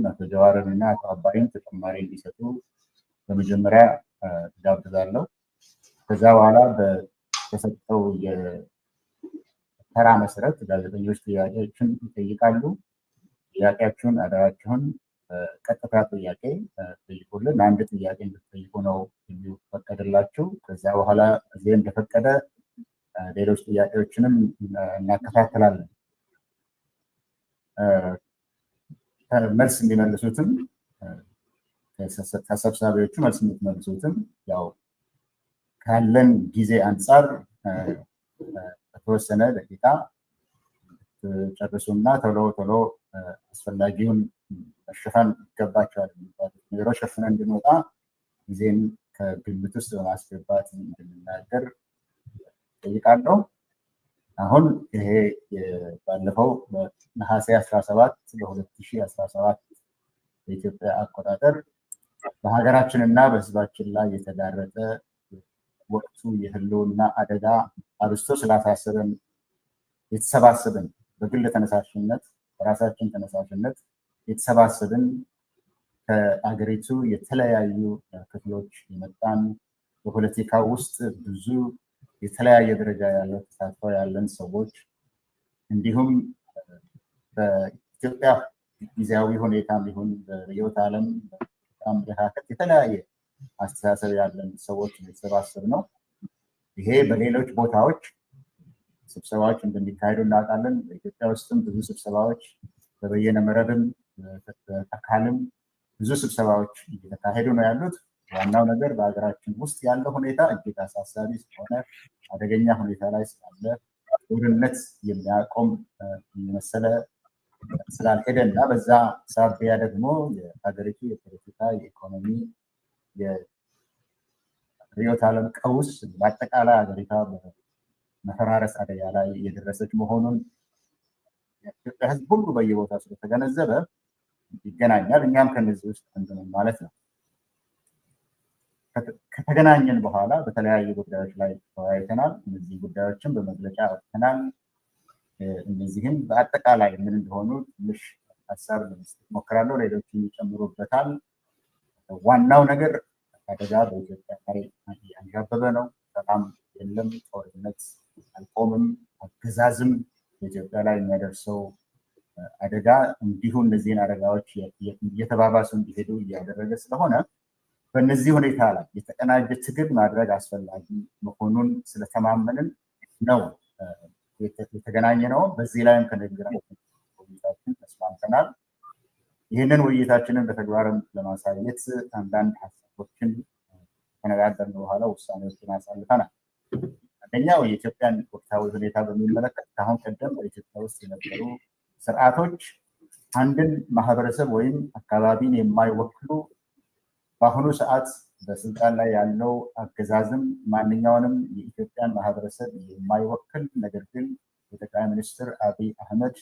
አቶ ጀዋርንና አቶ አባይን ተጨማሪ እንዲሰጡ በመጀመሪያ ጋብዛለሁ። ከዛ በኋላ በተሰጠው የተራ መሰረት ጋዜጠኞች ጥያቄዎችን ይጠይቃሉ። ጥያቄያችሁን አደራችሁን ቀጥታ ጥያቄ ጠይቁልን። አንድ ጥያቄ እንድትጠይቁ ነው የሚፈቀድላችሁ። ከዛ በኋላ ጊዜ እንደፈቀደ ሌሎች ጥያቄዎችንም እናከታተላለን። መልስ የሚመልሱትም ተሰብሳቢዎቹ መልስ የምትመልሱትም ያው ካለን ጊዜ አንጻር በተወሰነ ደቂቃ ጨርሱና ቶሎ ቶሎ አስፈላጊውን መሸፈን ይገባቸዋል የሚባሉት ነገሮች ሸፍነን እንድንወጣ ጊዜን ከግምት ውስጥ በማስገባት እንድንናገር ጠይቃለሁ። አሁን ይሄ ባለፈው ነሐሴ 17 በ2017 በኢትዮጵያ አቆጣጠር በሀገራችንና በሕዝባችን ላይ የተጋረጠ ወቅቱ የህልውና አደጋ አብዝቶ ስላሳሰበን የተሰባሰብን በግል ተነሳሽነት በራሳችን ተነሳሽነት የተሰባሰብን ከአገሪቱ የተለያዩ ክፍሎች የመጣን በፖለቲካ ውስጥ ብዙ የተለያየ ደረጃ ያለው ተሳትፎ ያለን ሰዎች እንዲሁም በኢትዮጵያ ጊዜያዊ ሁኔታም ይሁን በርዕዮተ ዓለም አመለካከት የተለያየ አስተሳሰብ ያለን ሰዎች የተሰባሰብ ነው። ይሄ በሌሎች ቦታዎች ስብሰባዎች እንደሚካሄዱ እናውቃለን። በኢትዮጵያ ውስጥም ብዙ ስብሰባዎች በበየነ መረብም በአካልም ብዙ ስብሰባዎች እየተካሄዱ ነው ያሉት። ዋናው ነገር በሀገራችን ውስጥ ያለው ሁኔታ እጅግ አሳሳቢ ስለሆነ አደገኛ ሁኔታ ላይ ስላለ ጦርነት የሚያቆም የመሰለ ስላልሄደ እና በዛ ሳቢያ ደግሞ የሀገሪቱ የፖለቲካ የኢኮኖሚ የርዕዮተ ዓለም ቀውስ በአጠቃላይ ሀገሪቷ መፈራረስ አደጋ ላይ እየደረሰች መሆኑን የኢትዮጵያ ሕዝብ ሁሉ በየቦታው ስለተገነዘበ ይገናኛል። እኛም ከነዚህ ውስጥ አንዱ ነን ማለት ነው። ከተገናኘን በኋላ በተለያዩ ጉዳዮች ላይ ተወያይተናል። እነዚህ ጉዳዮችን በመግለጫ አውጥተናል። እነዚህም በአጠቃላይ ምን እንደሆኑ ትንሽ ሀሳብ ለመስጠት ሞክራለሁ። ሌሎችም ይጨምሩበታል። ዋናው ነገር አደጋ በኢትዮጵያ ላይ እያንዣበበ ነው። ሰላም የለም፣ ጦርነት አልቆምም፣ አገዛዝም በኢትዮጵያ ላይ የሚያደርሰው አደጋ እንዲሁ እነዚህን አደጋዎች እየተባባሱ እንዲሄዱ እያደረገ ስለሆነ በእነዚህ ሁኔታ ላይ የተቀናጀ ትግል ማድረግ አስፈላጊ መሆኑን ስለተማመንን ነው የተገናኘ ነው። በዚህ ላይም ከንግግራችን ተስማምተናል። ይህንን ውይይታችንን በተግባርም ለማሳየት አንዳንድ ሀሳቦችን ከነጋገርን በኋላ ውሳኔዎችን አሳልፈናል። አንደኛው የኢትዮጵያን ወቅታዊ ሁኔታ በሚመለከት ከአሁን ቀደም በኢትዮጵያ ውስጥ የነበሩ ስርዓቶች አንድን ማህበረሰብ ወይም አካባቢን የማይወክሉ በአሁኑ ሰዓት በስልጣን ላይ ያለው አገዛዝም ማንኛውንም የኢትዮጵያን ማህበረሰብ የማይወክል ነገር ግን የጠቅላይ ሚኒስትር አብይ አህመድ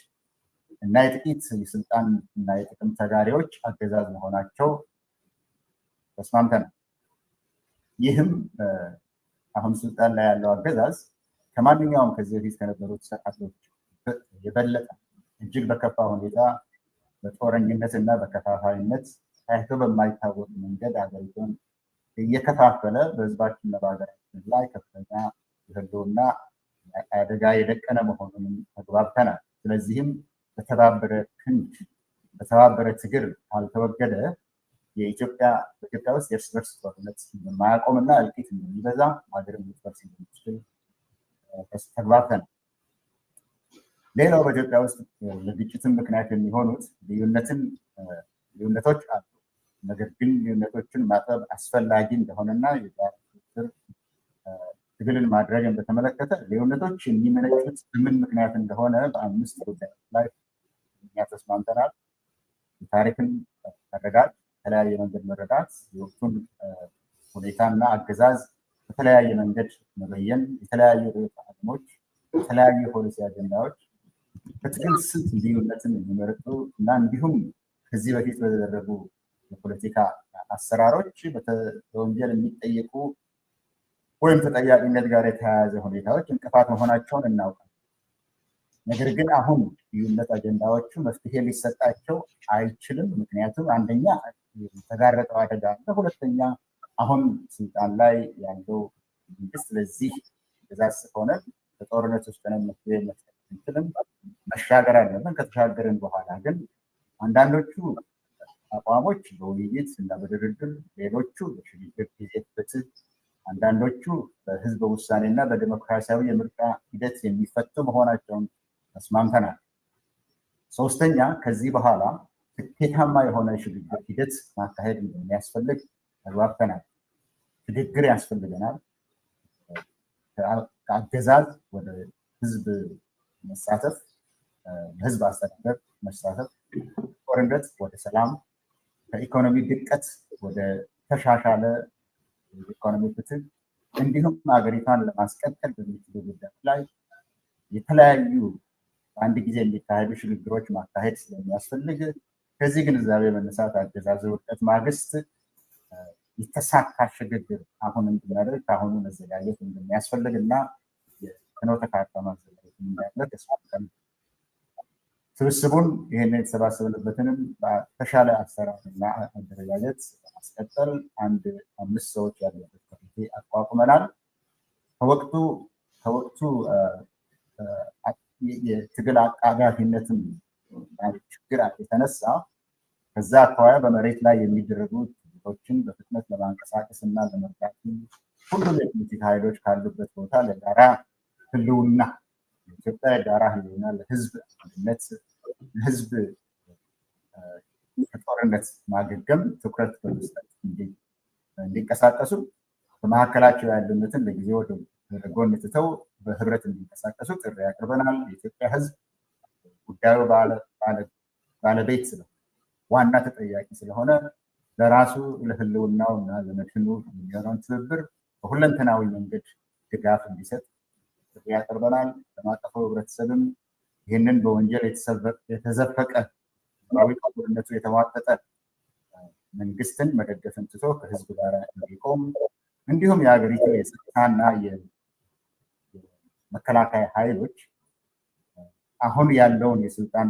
እና የጥቂት የስልጣን እና የጥቅም ተጋሪዎች አገዛዝ መሆናቸው ተስማምተናል። ይህም አሁን ስልጣን ላይ ያለው አገዛዝ ከማንኛውም ከዚህ በፊት ከነበሩት ስርዓቶች የበለጠ እጅግ በከፋ ሁኔታ በጦረኝነት እና በከፋፋይነት ታይቶ በማይታወቅ መንገድ ሀገሪቱን እየከፋፈለ በህዝባችንና በሀገራችን ላይ ከፍተኛ የህልውና አደጋ የደቀነ መሆኑንም ተግባብተናል። ስለዚህም በተባበረ ክንድ በተባበረ ትግል ካልተወገደ በኢትዮጵያ ውስጥ የእርስ በርስ ጦርነት እንደማያቆምና እልቂት እንደሚበዛ ሀገርን ልትፈርስ እንደሚችል ተግባብተናል። ሌላው በኢትዮጵያ ውስጥ ለግጭትን ምክንያት የሚሆኑት ልዩነቶች አሉ። ነገር ግን ልዩነቶችን ማጠብ አስፈላጊ እንደሆነና ትግልን ማድረግን በተመለከተ ልዩነቶች የሚመነጩት በምን ምክንያት እንደሆነ በ5 ጉዳዮች ላይ እኛ ተስማምተናል። ታሪክን መረዳት፣ የተለያየ መንገድ መረዳት፣ የወቅቱን ሁኔታና አገዛዝ በተለያየ መንገድ መበየን፣ የተለያዩ ርዕዮተ ዓለሞች፣ የተለያዩ የፖሊሲ አጀንዳዎች በትግል ስልት ልዩነትን የሚመርጡ እና እንዲሁም ከዚህ በፊት በተደረጉ የፖለቲካ አሰራሮች በወንጀል የሚጠየቁ ወይም ተጠያቂነት ጋር የተያያዘ ሁኔታዎች እንቅፋት መሆናቸውን እናውቃለን። ነገር ግን አሁን ልዩነት አጀንዳዎቹ መፍትሄ ሊሰጣቸው አይችልም። ምክንያቱም አንደኛ የተጋረጠው አደጋ አለ፣ ሁለተኛ አሁን ስልጣን ላይ ያለው መንግስት ለዚህ ትእዛዝ ከሆነ በጦርነት ውስጥ ነው መፍትሄ መስጠት አንችልም፣ መሻገር አለብን። ከተሻገርን በኋላ ግን አንዳንዶቹ አቋሞች በውይይት እና በድርድር፣ ሌሎቹ በሽግግር ጊዜ ፍትህ፣ አንዳንዶቹ በህዝብ ውሳኔ እና በዲሞክራሲያዊ የምርጫ ሂደት የሚፈቱ መሆናቸውን ተስማምተናል። ሶስተኛ ከዚህ በኋላ ስኬታማ የሆነ ሽግግር ሂደት ማካሄድ እንደሚያስፈልግ ተግባብተናል። ሽግግር ያስፈልገናል። ከአገዛዝ ወደ ህዝብ መሳተፍ፣ በህዝብ አስተዳደር መሳተፍ፣ ጦርነት ወደ ሰላም፣ ከኢኮኖሚ ድቀት ወደ ተሻሻለ ኢኮኖሚ ፍትህ፣ እንዲሁም ሀገሪቷን ለማስቀጠል በሚችሉ ጉዳዮች ላይ የተለያዩ በአንድ ጊዜ የሚካሄዱ ሽግግሮች ማካሄድ ስለሚያስፈልግ ከዚህ ግንዛቤ መነሳት አገዛዙ ውድቀት ማግስት የተሳካ ሽግግር አሁን እንድናደርግ ከአሁኑ መዘጋጀት እንደሚያስፈልግ እና የፍኖተ ካርታ ማዘጋጀት እንዳለ ተስማምተን ስብስቡን ይህንን የተሰባሰብንበትንም በተሻለ አሰራርና አደረጃጀት ለማስቀጠል 5 ሰዎች ያለበት ኮሚቴ አቋቁመናል። ከወቅቱ የትግል አቃጋፊነትም ችግር የተነሳ ከዛ አካባቢ በመሬት ላይ የሚደረጉ ትግሎችን በፍጥነት ለማንቀሳቀስ እና ለመርዳት ሁሉም የፖለቲካ ኃይሎች ካሉበት ቦታ ለጋራ ህልውና፣ የኢትዮጵያ የጋራ ህልውና፣ ለህዝብ አንድነት፣ ለህዝብ ከጦርነት ማገገም ትኩረት በመስጠት እንዲንቀሳቀሱ፣ በመካከላቸው ያሉነትን ለጊዜ ወደ ጎን ትተው በህብረት እንዲንቀሳቀሱ ጥሪ ያቀርበናል። የኢትዮጵያ ህዝብ ጉዳዩ ባለቤት ስለሆነ ዋና ተጠያቂ ስለሆነ ለራሱ ለህልውናው እና ለመድህኑ የሚሆነውን ትብብር በሁለንተናዊ መንገድ ድጋፍ እንዲሰጥ ጥሪ ያቀርበናል። ለማቀፉ ህብረተሰብም ይህንን በወንጀል የተዘፈቀ ሰብአዊ ቅቡልነቱ የተሟጠጠ መንግስትን መደገፍን ትቶ ከህዝብ ጋር እንዲቆም፣ እንዲሁም የሀገሪቱ የጸጥታና የመከላከያ ኃይሎች አሁን ያለውን የስልጣን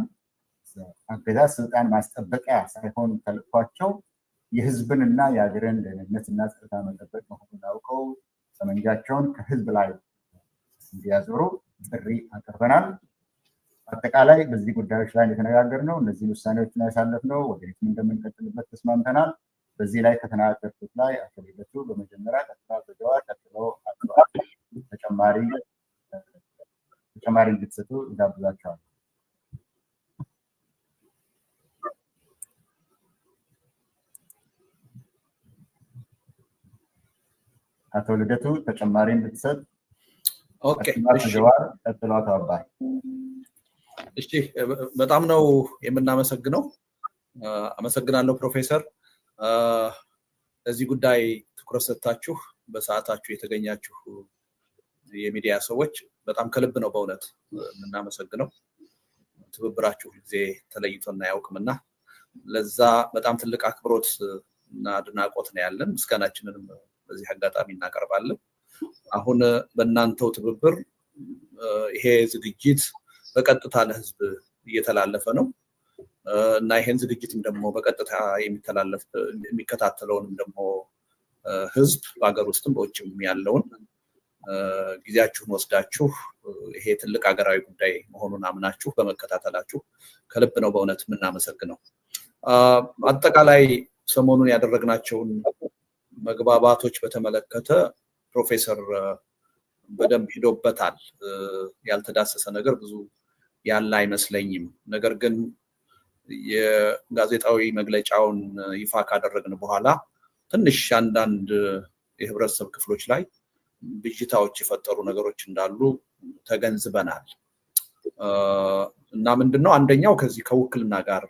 አገዛዝ ስልጣን ማስጠበቂያ ሳይሆን ተልዕኳቸው የህዝብንና የሀገርን ደህንነትና ጸጥታ መጠበቅ መሆኑን አውቀው ጠመንጃቸውን ከህዝብ ላይ እንዲያዞሩ ጥሪ አቅርበናል። አጠቃላይ በዚህ ጉዳዮች ላይ የተነጋገርነው እነዚህን ውሳኔዎችን ያሳለፍነው ወደፊትም እንደምንቀጥልበት ተስማምተናል። በዚህ ላይ ከተናገርኩት ላይ አቶ ልደቱ በመጀመሪያ ቀጥሎ አቶ ጀዋር ቀጥሎ ተጨማሪ እንድትሰጡ ይጋብዛቸዋል። አቶ ልደቱ ተጨማሪ እንድትሰጥ። ኦኬ እሺ ጀዋር ቀጥሎ አቶ አባይ። እሺ በጣም ነው የምናመሰግነው። አመሰግናለሁ ፕሮፌሰር። ለዚህ ጉዳይ ትኩረት ሰጥታችሁ በሰዓታችሁ የተገኛችሁ የሚዲያ ሰዎች በጣም ከልብ ነው በእውነት የምናመሰግነው። ትብብራችሁ ጊዜ ተለይቶና አያውቅምና ለዛ በጣም ትልቅ አክብሮት እና አድናቆት ነው ያለን። ምስጋናችንንም በዚህ አጋጣሚ እናቀርባለን። አሁን በእናንተው ትብብር ይሄ ዝግጅት በቀጥታ ለህዝብ እየተላለፈ ነው እና ይሄን ዝግጅትም ደግሞ በቀጥታ የሚከታተለውንም ደግሞ ህዝብ በአገር ውስጥም በውጭም ያለውን ጊዜያችሁን ወስዳችሁ ይሄ ትልቅ ሀገራዊ ጉዳይ መሆኑን አምናችሁ በመከታተላችሁ ከልብ ነው በእውነት የምናመሰግነው። አጠቃላይ ሰሞኑን ያደረግናቸውን መግባባቶች በተመለከተ ፕሮፌሰር በደንብ ሄዶበታል። ያልተዳሰሰ ነገር ብዙ ያለ አይመስለኝም። ነገር ግን የጋዜጣዊ መግለጫውን ይፋ ካደረግን በኋላ ትንሽ አንዳንድ የህብረተሰብ ክፍሎች ላይ ብዥታዎች የፈጠሩ ነገሮች እንዳሉ ተገንዝበናል እና ምንድነው አንደኛው ከዚህ ከውክልና ጋር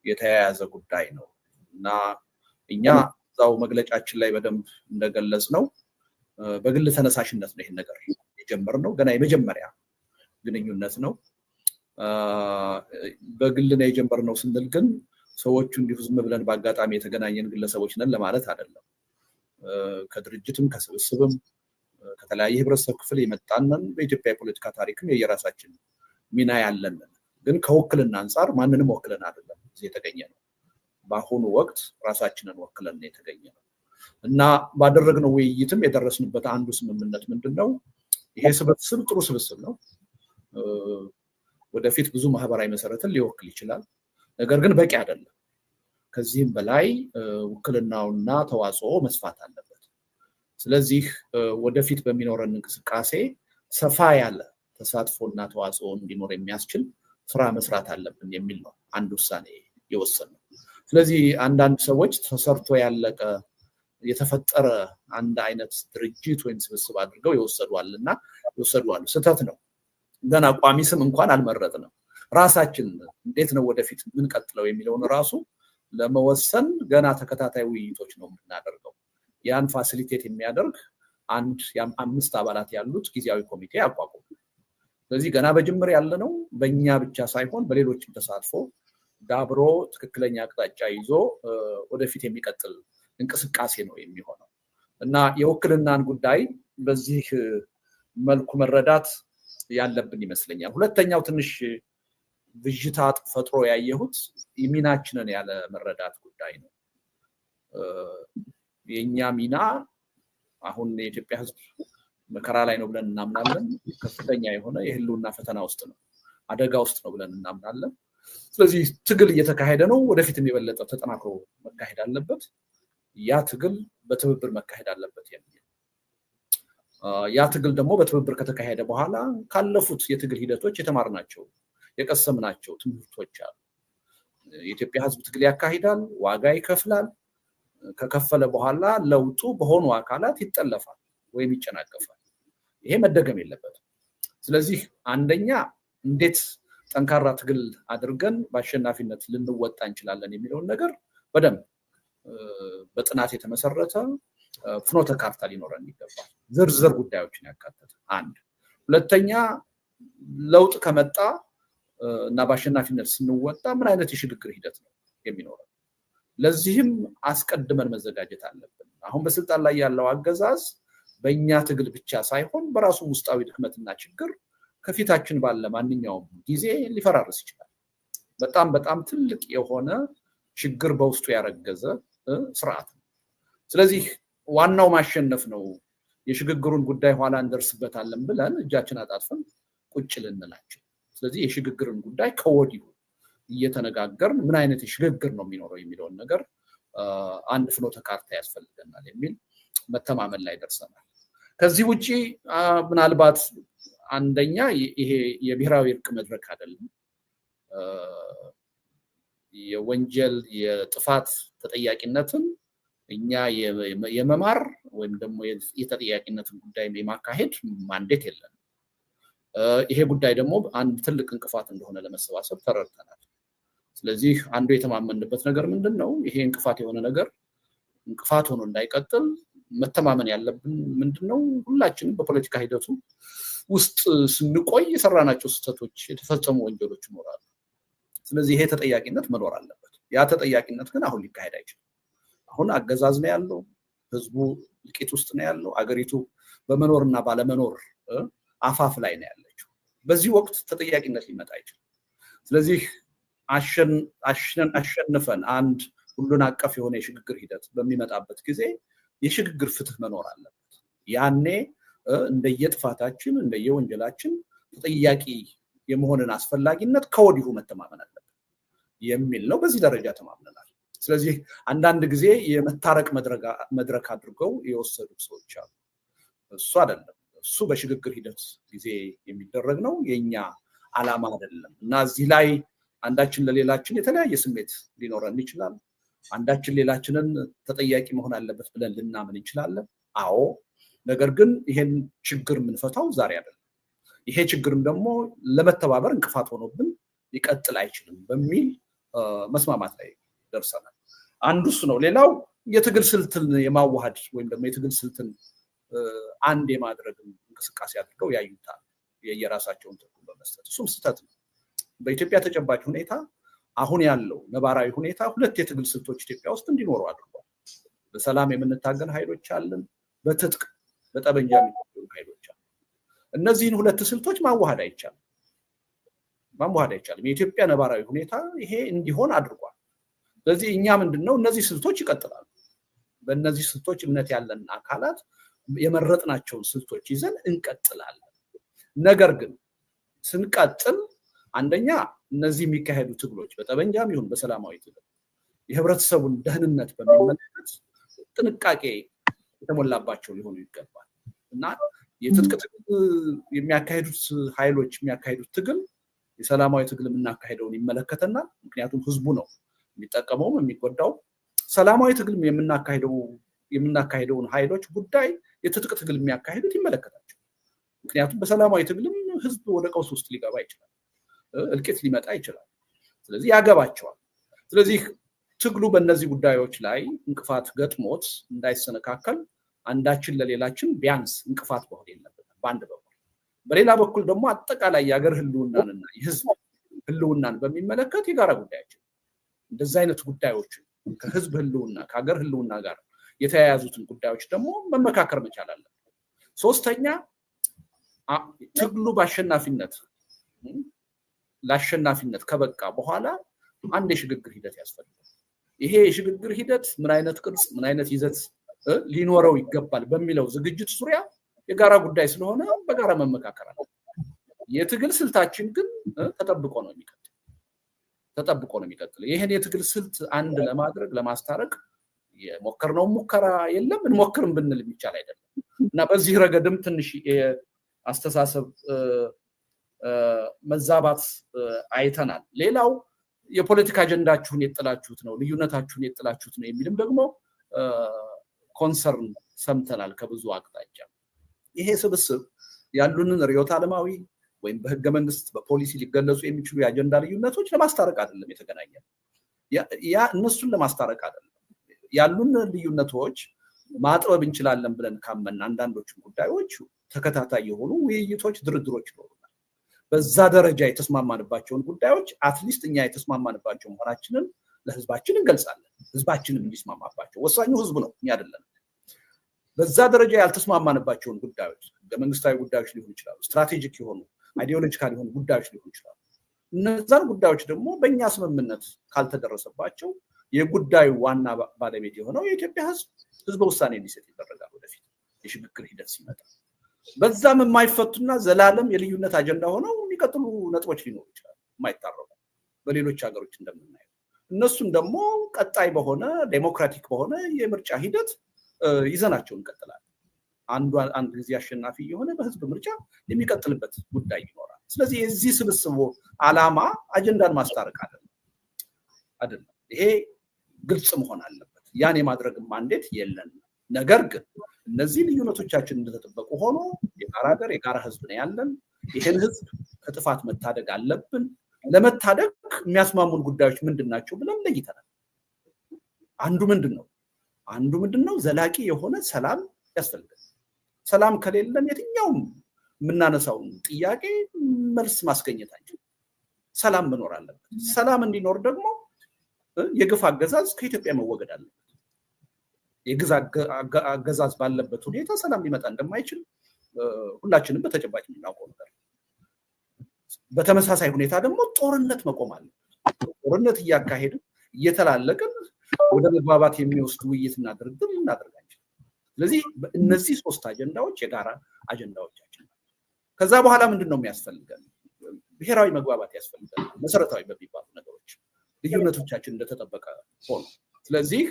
የተያያዘ ጉዳይ ነው እና እኛ እዛው መግለጫችን ላይ በደንብ እንደገለጽ ነው በግል ተነሳሽነት ነው ይሄን ነገር የጀመርነው። ገና የመጀመሪያ ግንኙነት ነው። በግል ነው የጀመርነው ስንል ግን ሰዎቹ እንዲሁ ዝም ብለን በአጋጣሚ የተገናኘን ግለሰቦች ነን ለማለት አይደለም። ከድርጅትም ከስብስብም ከተለያየ ህብረተሰብ ክፍል የመጣንን በኢትዮጵያ የፖለቲካ ታሪክም የየራሳችን ሚና ያለን ግን ከውክልና አንፃር ማንንም ወክለን አይደለም እዚህ የተገኘነው። በአሁኑ ወቅት ራሳችንን ወክለን የተገኘነው እና ባደረግነው ውይይትም የደረስንበት አንዱ ስምምነት ምንድነው? ይሄ ስብስብ ጥሩ ስብስብ ነው። ወደፊት ብዙ ማህበራዊ መሰረትን ሊወክል ይችላል። ነገር ግን በቂ አይደለም። ከዚህም በላይ ውክልናውና ተዋጽኦ መስፋት አለበት። ስለዚህ ወደፊት በሚኖረን እንቅስቃሴ ሰፋ ያለ ተሳትፎና ተዋጽኦ እንዲኖር የሚያስችል ስራ መስራት አለብን የሚል ነው አንድ ውሳኔ የወሰነው። ስለዚህ አንዳንድ ሰዎች ተሰርቶ ያለቀ የተፈጠረ አንድ አይነት ድርጅት ወይም ስብስብ አድርገው ይወሰዷልና ስህተት ነው። ገና ቋሚ ስም እንኳን አልመረጥንም። ራሳችን እንዴት ነው ወደፊት ምን ቀጥለው የሚለውን ራሱ ለመወሰን ገና ተከታታይ ውይይቶች ነው የምናደርገው። ያን ፋሲሊቴት የሚያደርግ አንድ 5 አባላት ያሉት ጊዜያዊ ኮሚቴ አቋቁም። ስለዚህ ገና በጅምር ያለ ነው። በእኛ ብቻ ሳይሆን በሌሎችም ተሳትፎ ዳብሮ ትክክለኛ አቅጣጫ ይዞ ወደፊት የሚቀጥል እንቅስቃሴ ነው የሚሆነው እና የውክልናን ጉዳይ በዚህ መልኩ መረዳት ያለብን ይመስለኛል። ሁለተኛው ትንሽ ብዥታ ፈጥሮ ያየሁት ሚናችንን ያለ መረዳት ጉዳይ ነው። የኛ ሚና አሁን የኢትዮጵያ ሕዝብ መከራ ላይ ነው ብለን እናምናለን። ከፍተኛ የሆነ የህልውና ፈተና ውስጥ ነው፣ አደጋ ውስጥ ነው ብለን እናምናለን። ስለዚህ ትግል እየተካሄደ ነው። ወደፊትም የበለጠ ተጠናክሮ መካሄድ አለበት። ያ ትግል በትብብር መካሄድ አለበት የሚል ያ ትግል ደግሞ በትብብር ከተካሄደ በኋላ ካለፉት የትግል ሂደቶች የተማርናቸው የቀሰምናቸው ትምህርቶች አሉ። የኢትዮጵያ ሕዝብ ትግል ያካሂዳል፣ ዋጋ ይከፍላል። ከከፈለ በኋላ ለውጡ በሆኑ አካላት ይጠለፋል ወይም ይጨናገፋል። ይሄ መደገም የለበትም። ስለዚህ አንደኛ እንዴት ጠንካራ ትግል አድርገን በአሸናፊነት ልንወጣ እንችላለን የሚለውን ነገር በደንብ በጥናት የተመሰረተ ፍኖተ ካርታ ሊኖረን ይገባል። ዝርዝር ጉዳዮችን ያካተተ አንድ። ሁለተኛ ለውጥ ከመጣ እና በአሸናፊነት ስንወጣ ምን አይነት የሽግግር ሂደት ነው የሚኖረው? ለዚህም አስቀድመን መዘጋጀት አለብን። አሁን በስልጣን ላይ ያለው አገዛዝ በእኛ ትግል ብቻ ሳይሆን በራሱ ውስጣዊ ድክመትና ችግር ከፊታችን ባለ ማንኛውም ጊዜ ሊፈራርስ ይችላል። በጣም በጣም ትልቅ የሆነ ችግር በውስጡ ያረገዘ ስርዓት ነው። ስለዚህ ዋናው ማሸነፍ ነው። የሽግግሩን ጉዳይ ኋላ እንደርስበታለን ብለን እጃችን አጣጥፈን ቁጭ ልንላቸው። ስለዚህ የሽግግርን ጉዳይ ከወዲሁ እየተነጋገርን ምን አይነት የሽግግር ነው የሚኖረው የሚለውን ነገር አንድ ፍኖተ ካርታ ያስፈልገናል የሚል መተማመን ላይ ደርሰናል። ከዚህ ውጪ ምናልባት አንደኛ ይሄ የብሔራዊ እርቅ መድረክ አይደለም። የወንጀል የጥፋት ተጠያቂነትን እኛ የመማር ወይም ደግሞ የተጠያቂነትን ጉዳይ የማካሄድ ማንዴት የለም። ይሄ ጉዳይ ደግሞ አንድ ትልቅ እንቅፋት እንደሆነ ለመሰባሰብ ተረድተናል። ስለዚህ አንዱ የተማመንበት ነገር ምንድነው? ይሄ እንቅፋት የሆነ ነገር እንቅፋት ሆኖ እንዳይቀጥል መተማመን ያለብን ምንድነው? ሁላችንም በፖለቲካ ሂደቱ ውስጥ ስንቆይ የሰራናቸው ስህተቶች፣ የተፈጸሙ ወንጀሎች ይኖራሉ። ስለዚህ ይሄ ተጠያቂነት መኖር አለበት። ያ ተጠያቂነት ግን አሁን ሊካሄድ አይችልም። አሁን አገዛዝ ነው ያለው፣ ህዝቡ ልቂት ውስጥ ነው ያለው፣ አገሪቱ በመኖርና ባለመኖር አፋፍ ላይ ነው ያለችው። በዚህ ወቅት ተጠያቂነት ሊመጣ አይችልም። ስለዚህ አሸንፈን አንድ ሁሉን አቀፍ የሆነ የሽግግር ሂደት በሚመጣበት ጊዜ የሽግግር ፍትህ መኖር አለበት። ያኔ እንደየጥፋታችን እንደየወንጀላችን ተጠያቂ የመሆንን አስፈላጊነት ከወዲሁ መተማመን አለበት የሚል ነው። በዚህ ደረጃ ተማምነናል። ስለዚህ አንዳንድ ጊዜ የመታረቅ መድረክ አድርገው የወሰዱት ሰዎች አሉ። እሱ አይደለም። እሱ በሽግግር ሂደት ጊዜ የሚደረግ ነው፣ የኛ ዓላማ አይደለም እና እዚህ ላይ አንዳችን ለሌላችን የተለያየ ስሜት ሊኖረን ይችላል። አንዳችን ሌላችንን ተጠያቂ መሆን አለበት ብለን ልናምን እንችላለን። አዎ፣ ነገር ግን ይሄን ችግር የምንፈታው ዛሬ አይደለም። ይሄ ችግርም ደግሞ ለመተባበር እንቅፋት ሆኖብን ሊቀጥል አይችልም በሚል መስማማት ላይ ደርሰናል። አንዱ እሱ ነው። ሌላው የትግል ስልትን የማዋሃድ ወይም ደግሞ የትግል ስልትን አንድ የማድረግ እንቅስቃሴ አድርገው ያዩታል የየራሳቸውን ትርጉም በመስጠት። እሱም ስህተት ነው። በኢትዮጵያ ተጨባጭ ሁኔታ አሁን ያለው ነባራዊ ሁኔታ ሁለት የትግል ስልቶች ኢትዮጵያ ውስጥ እንዲኖሩ አድርጓል። በሰላም የምንታገል ኃይሎች አለን፣ በትጥቅ በጠበንጃ የሚታገሉ ኃይሎች አሉ። እነዚህን ሁለት ስልቶች ማዋሃድ አይቻልም። ማዋሃድ አይቻልም። የኢትዮጵያ ነባራዊ ሁኔታ ይሄ እንዲሆን አድርጓል። ስለዚህ እኛ ምንድነው እነዚህ ስልቶች ይቀጥላሉ። በእነዚህ ስልቶች እምነት ያለን አካላት የመረጥናቸውን ስልቶች ይዘን እንቀጥላለን። ነገር ግን ስንቀጥል አንደኛ እነዚህ የሚካሄዱ ትግሎች በጠበንጃም ይሁን በሰላማዊ ትግል የህብረተሰቡን ደህንነት በሚመለከት ጥንቃቄ የተሞላባቸው ሊሆኑ ይገባል እና የትጥቅ ትግል የሚያካሂዱት ኃይሎች የሚያካሂዱት ትግል የሰላማዊ ትግል የምናካሄደውን ይመለከተናል። ምክንያቱም ህዝቡ ነው የሚጠቀመውም የሚጎዳው። ሰላማዊ ትግል የምናካሄደውን ኃይሎች ጉዳይ የትጥቅ ትግል የሚያካሂዱት ይመለከታቸው። ምክንያቱም በሰላማዊ ትግልም ህዝብ ወደ ቀውስ ውስጥ ሊገባ ይችላል፣ እልቂት ሊመጣ ይችላል። ስለዚህ ያገባቸዋል። ስለዚህ ትግሉ በእነዚህ ጉዳዮች ላይ እንቅፋት ገጥሞት እንዳይሰነካከል አንዳችን ለሌላችን ቢያንስ እንቅፋት መሆን የለበትም በአንድ በኩል። በሌላ በኩል ደግሞ አጠቃላይ የሀገር ህልውናንና የህዝብ ህልውናን በሚመለከት የጋራ ጉዳያችን እንደዚህ አይነት ጉዳዮች ከህዝብ ህልውና ከሀገር ህልውና ጋር የተያያዙትን ጉዳዮች ደግሞ መመካከር መቻል አለብን። ሶስተኛ ትግሉ ለአሸናፊነት ከበቃ በኋላ አንድ የሽግግር ሂደት ያስፈልጋል። ይሄ የሽግግር ሂደት ምን አይነት ቅርጽ ምን አይነት ይዘት ሊኖረው ይገባል በሚለው ዝግጅት ዙሪያ የጋራ ጉዳይ ስለሆነ በጋራ መመካከር አለ። የትግል ስልታችን ግን ተጠብቆ ነው የሚቀጥለው። ይሄን የትግል ስልት አንድ ለማድረግ ለማስታረቅ የሞከርነው ሙከራ የለም፣ እንሞክርም ብንል የሚቻል አይደለም እና በዚህ ረገድም ትንሽ አስተሳሰብ መዛባት ሰምተናል። ሌላው የፖለቲካ አጀንዳችሁን የጥላችሁት ነው፣ ልዩነታችሁን የጥላችሁት ነው የሚልም ደግሞ ኮንሰርን ሰምተናል ከብዙ አቅጣጫ። ይሄ ስብስብ ያሉንን ርዕዮተ ዓለማዊ ወይም በህገ መንግስት በፖሊሲ ሊገለጹ የሚችሉ የአጀንዳ ልዩነቶች ለማስታረቅ አይደለም የተገናኘ እነሱን ለማስታረቅ አይደለም። ያሉን ልዩነቶች ማጥበብ እንችላለን ብለን ካመን አንዳንዶችን ጉዳዮች ተከታታይ የሆኑ ውይይቶች፣ ድርድሮች ይኖሩናል። በዛ ደረጃ የተስማማንባቸውን ጉዳዮች አትሊስት እኛ የተስማማንባቸው መሆናችንን ለህዝባችን እንገልጻለን። ህዝባችንም እንዲስማማባቸው ወሳኙ ህዝቡ ነው፣ እኛ አይደለም። በዛ ደረጃ ያልተስማማንባቸውን ጉዳዮች ህገ መንግስታዊ ጉዳዮች ሊሆኑ ይችላሉ፣ ስትራቴጂክ የሆኑ አይዲዮሎጂካል የሆኑ ጉዳዮች ሊሆኑ ይችላሉ። እነዛን ጉዳዮች ደግሞ በእኛ ስምምነት ካልተደረሰባቸው የጉዳዩ ዋና ባለቤት የሆነው የኢትዮጵያ ህዝበ ውሳኔ እንዲሰጥ ይደረጋል። ወደፊት የሽግግር ሂደት ሲመጣ በዛም የማይፈቱና ዘላለም የልዩነት አጀንዳ ሆነው የሚቀጥሉ ነጥቦች ሊኖሩ ይችላሉ፣ የማይታረቁ በሌሎች ሀገሮች እንደምናየው። እነሱን ደግሞ ቀጣይ በሆነ ዴሞክራቲክ በሆነ የምርጫ ሂደት ይዘናቸው እንቀጥላለን። አንድ ጊዜ አሸናፊ የሆነ በህዝብ ምርጫ የሚቀጥልበት ጉዳይ ይኖራል። ስለዚህ የዚህ ስብስቡ ዓላማ አጀንዳን ማስታረቅ አይደለም። ይሄ ግልጽ መሆን አለበት። ያን የማድረግ ማንዴት የለንም። ነገር ግን እነዚህ ልዩነቶቻችን እንደተጠበቁ ሆኖ የጋራ ሀገር የጋራ ህዝብ ነው ያለን። ይህን ህዝብ ከጥፋት መታደግ አለብን። ለመታደግ የሚያስማሙን ጉዳዮች ምንድናቸው ብለን ለይተናል። አንዱ ምንድነው? ዘላቂ የሆነ ሰላም ያስፈልጋል። ሰላም ከሌለን የትኛውም የምናነሳውን ጥያቄ መልስ ማስገኘት አንችልም። ሰላም መኖር አለበት። ሰላም እንዲኖር ደግሞ የግፍ አገዛዝ ከኢትዮጵያ መወገድ አለበት። የግፍ አገዛዝ ባለበት ሁኔታ ሰላም ሊመጣ እንደማይችል ሁላችንም በተጨባጭ የምናውቀው ነገር። በተመሳሳይ ሁኔታ ደግሞ ጦርነት መቆም አለበት። ጦርነት እያካሄድን እየተላለቅን ወደ መግባባት የሚወስድ ውይይትና ድርድር እናደርጋለን። ስለዚህ እነዚህ ሶስት አጀንዳዎች የጋራ አጀንዳዎቻችን ናቸው። ከዛ በኋላ ምንድነው የሚያስፈልገን? ብሔራዊ መግባባት ያስፈልጋል። መሰረታዊ በሚባሉ ነገሮች ልዩነቶቻችን እንደተጠበቀ ሆኖ ስለዚህ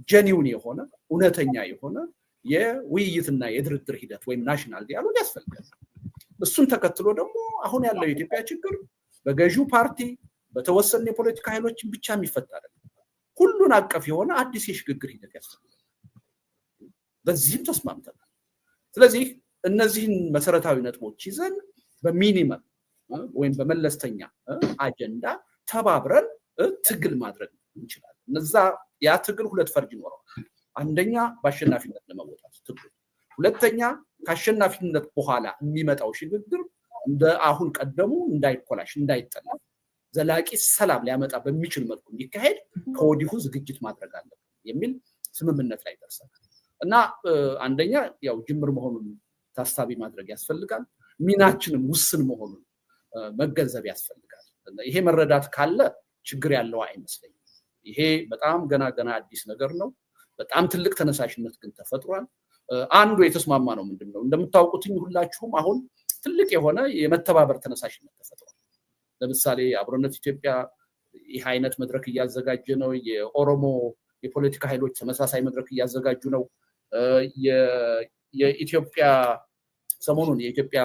ጀኒውን የሆነ እውነተኛ የሆነ የውይይትና የድርድር ሂደት ወይም ናሽናል ዲያሎግ ያስፈልጋል። እሱን ተከትሎ ደግሞ አሁን ያለው የኢትዮጵያ ችግር በገዢው ፓርቲ በተወሰኑ የፖለቲካ ኃይሎች ብቻ የሚፈታ አይደለም። ሁሉን አቀፍ የሆነ አዲስ የሽግግር ሂደት ያስፈልጋል። በዚህም ተስማምተናል። ስለዚህ እነዚህን መሰረታዊ ነጥቦች ይዘን በሚኒመም ወይም በመለስተኛ አጀንዳ ተባብረን ትግል ማድረግ እንችላለን። ያ ትግል ሁለት ፈርጅ ይኖረዋል። አንደኛ በአሸናፊነት ለመወጣት ትግል፣ ሁለተኛ ከአሸናፊነት በኋላ የሚመጣው ሽግግር እንደ አሁን ቀደሙ እንዳይኮላሽ እንዳይጠላ ዘላቂ ሰላም ሊያመጣ በሚችል መልኩ እንዲካሄድ ከወዲሁ ዝግጅት ማድረግ አለብን የሚል ስምምነት ላይ ደርሰናል እና አንደኛ ያው ጅምር መሆኑን ታሳቢ ማድረግ ያስፈልጋል። ሚናችንም ውስን መሆኑን መገንዘብ ያስፈልጋል። ይሄ መረዳት ካለ ችግር ያለው አይመስለኝም። ይሄ በጣም ገና አዲስ ነገር ነው። በጣም ትልቅ ተነሳሽነት ግን ተፈጥሯል። አንዱ የተስማማ ነው ምንድነው እንደምታውቁትኝ ሁላችሁም አሁን ትልቅ የሆነ የመተባበር ተነሳሽነት ተፈጥሯል። ለምሳሌ አብሮነት ኢትዮጵያ ይህ አይነት መድረክ እያዘጋጀ ነው። የኦሮሞ የፖለቲካ ኃይሎች ተመሳሳይ መድረክ እያዘጋጁ ነው። የኢትዮጵያ ሰሞኑን የኢትዮጵያ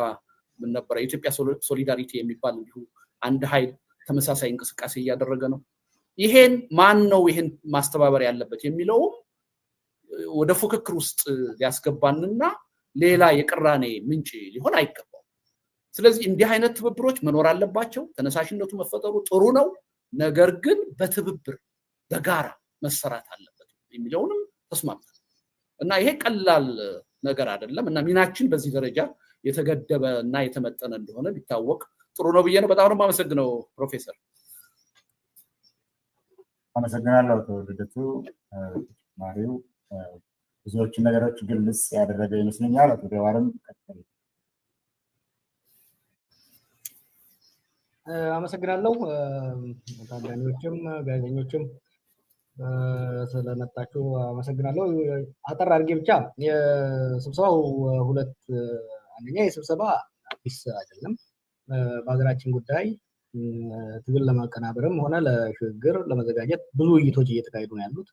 ምን ነበር የኢትዮጵያ ሶሊዳሪቲ የሚባል እንዲሁ አንድ ኃይል ተመሳሳይ እንቅስቃሴ እያደረገ ነው። ይሄን ማን ነው ይሄን ማስተባበር ያለበት የሚለው ወደ ፉክክር ውስጥ ሊያስገባንና ሌላ የቅራኔ ምንጭ ሊሆን አይገባም። ስለዚህ እንዲህ አይነት ትብብሮች መኖር አለባቸው። ተነሳሽነቱ መፈጠሩ ጥሩ ነው። ነገር ግን በትብብር በጋራ መሰራት አለበት የሚለውንም ተስማምተናል እና ይሄ ቀላል ነገር አይደለም እና ሚናችን በዚህ ደረጃ የተገደበ እና የተመጠነ እንደሆነ ቢታወቅ ጥሩ ነው ብዬ ነው። በጣም ነው የማመሰግነው ፕሮፌሰር። አመሰግናለሁ ልደቱ። ማሪው ብዙዎችን ነገሮች ግልጽ ያደረገ ይመስለኛል። አቶ ጀዋርም ቀጥሉ። አመሰግናለሁ ታዳሚዎችም ጋዜጠኞችም ስለመጣችሁ አመሰግናለሁ። አጠር አድርጌ ብቻ የስብሰባው አንደኛ የስብሰባ አዲስ አይደለም። በሀገራችን ጉዳይ ትግል ለማቀናበርም ሆነ ለሽግግር ለመዘጋጀት ብዙ ውይይቶች እየተካሄዱ ነው ያሉት።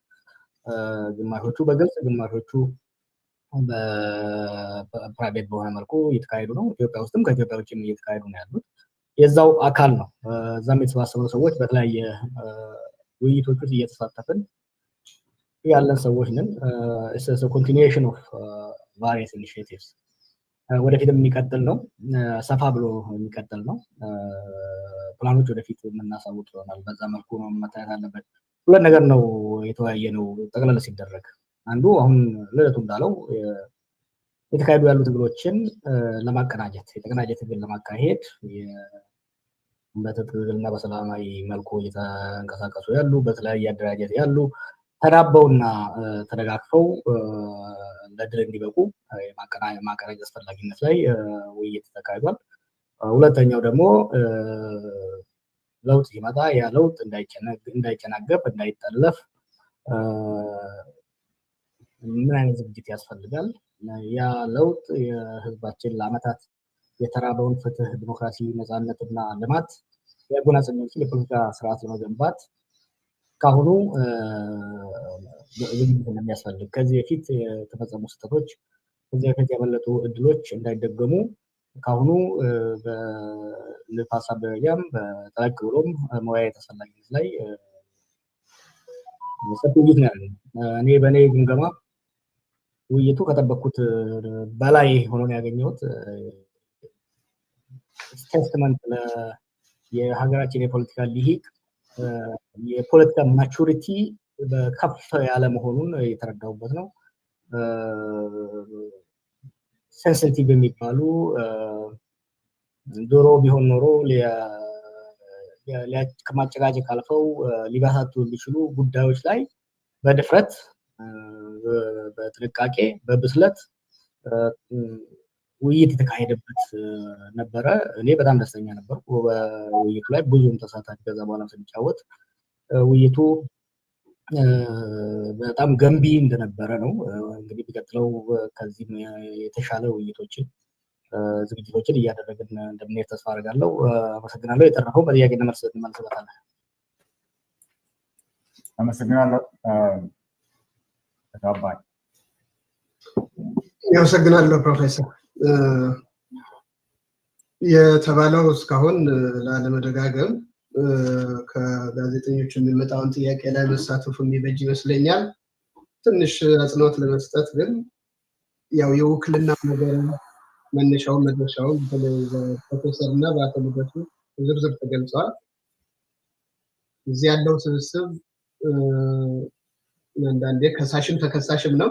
ግማሾቹ በግልጽ ግማሾቹ በፕራይቬት በሆነ መልኩ እየተካሄዱ ነው። ኢትዮጵያ ውስጥም ከኢትዮጵያ ውጭም እየተካሄዱ ነው ያሉት። የዛው አካል ነው። እዛም የተሰባሰቡ ሰዎች በተለያየ ውይይቶች ውስጥ እየተሳተፍን ያለን ሰዎች ነን። ኮንቲኒዌሽን ኦፍ ቫሪየስ ኢኒሺዬቲቭስ ወደፊትም የሚቀጥል ነው። ሰፋ ብሎ የሚቀጥል ነው። ፕላኖች ወደፊት የምናሳውቅ ይሆናል። በዛ መልኩ ነው መታየት አለበት። ሁለት ነገር ነው የተወያየ ነው ጠቅለል ሲደረግ። አንዱ አሁን ልደቱ እንዳለው የተካሄዱ ያሉ ትግሎችን ለማቀናጀት የተቀናጀ ትግል ለማካሄድ በትግልና በሰላማዊ መልኩ እየተንቀሳቀሱ ያሉ በተለያየ አደራጀት ያሉ ተናበውና ተደጋግፈው ለድል እንዲበቁ የማቀናጀት አስፈላጊነት ላይ ውይይት ተካሂዷል። ሁለተኛው ደግሞ ለውጥ ሲመጣ ያ ለውጥ እንዳይጨናገፍ እንዳይጠለፍ ምን አይነት ዝግጅት ያስፈልጋል? ያ ለውጥ የህዝባችን ለዓመታት የተራበውን ፍትህ፣ ዲሞክራሲ፣ ነፃነትና ልማት ያጎናጸፈ የፖለቲካ ስርዓት ለመገንባት ካሁኑ ዝግጅት እንደሚያስፈልግ ከዚህ በፊት የተፈጸሙ ስህተቶች ከዚህ በፊት ያመለጡ እድሎች እንዳይደገሙ ካሁኑ በሀሳብ ደረጃም በጠለቅ ብሎም መወያየት አስፈላጊነት ላይ ሰፊ ውይይት ነው ያለው። እኔ በእኔ ግምገማ ውይይቱ ከጠበቅኩት በላይ ሆኖ ነው ያገኘሁት። ስቴትመንት የሀገራችን የፖለቲካ ሊሂቅ የፖለቲካ ማቹሪቲ በከፍ ያለ መሆኑን የተረዳሁበት ነው። ሴንሲቲቭ የሚባሉ ድሮ ቢሆን ኖሮ ከማጨቃጨቅ አልፈው ሊባሳቱ የሚችሉ ጉዳዮች ላይ በድፍረት በጥንቃቄ በብስለት ውይይት የተካሄደበት ነበረ። እኔ በጣም ደስተኛ ነበርኩ በውይይቱ ላይ ብዙም ተሳታፊ ከዛ በኋላ ስንጫወት ውይይቱ በጣም ገንቢ እንደነበረ ነው። እንግዲህ ቢቀጥለው ከዚህ የተሻለ ውይይቶችን ዝግጅቶችን እያደረግን እንደምንሄድ ተስፋ አደርጋለሁ። አመሰግናለሁ። የተረፈው በጥያቄና መልስ እንመልስበታለን። አመሰግናለሁ። ተባባሪ አመሰግናለሁ ፕሮፌሰር። የተባለው እስካሁን ላለመደጋገም ከጋዜጠኞች የሚመጣውን ጥያቄ ላይ መሳተፉ የሚበጅ ይመስለኛል። ትንሽ አጽንኦት ለመስጠት ግን ያው የውክልና ነገር መነሻውን መድረሻውን በፕሮፌሰርና በአቶ ልደቱ ዝርዝር ተገልጿል። እዚህ ያለው ስብስብ አንዳንዴ ከሳሽም ተከሳሽም ነው።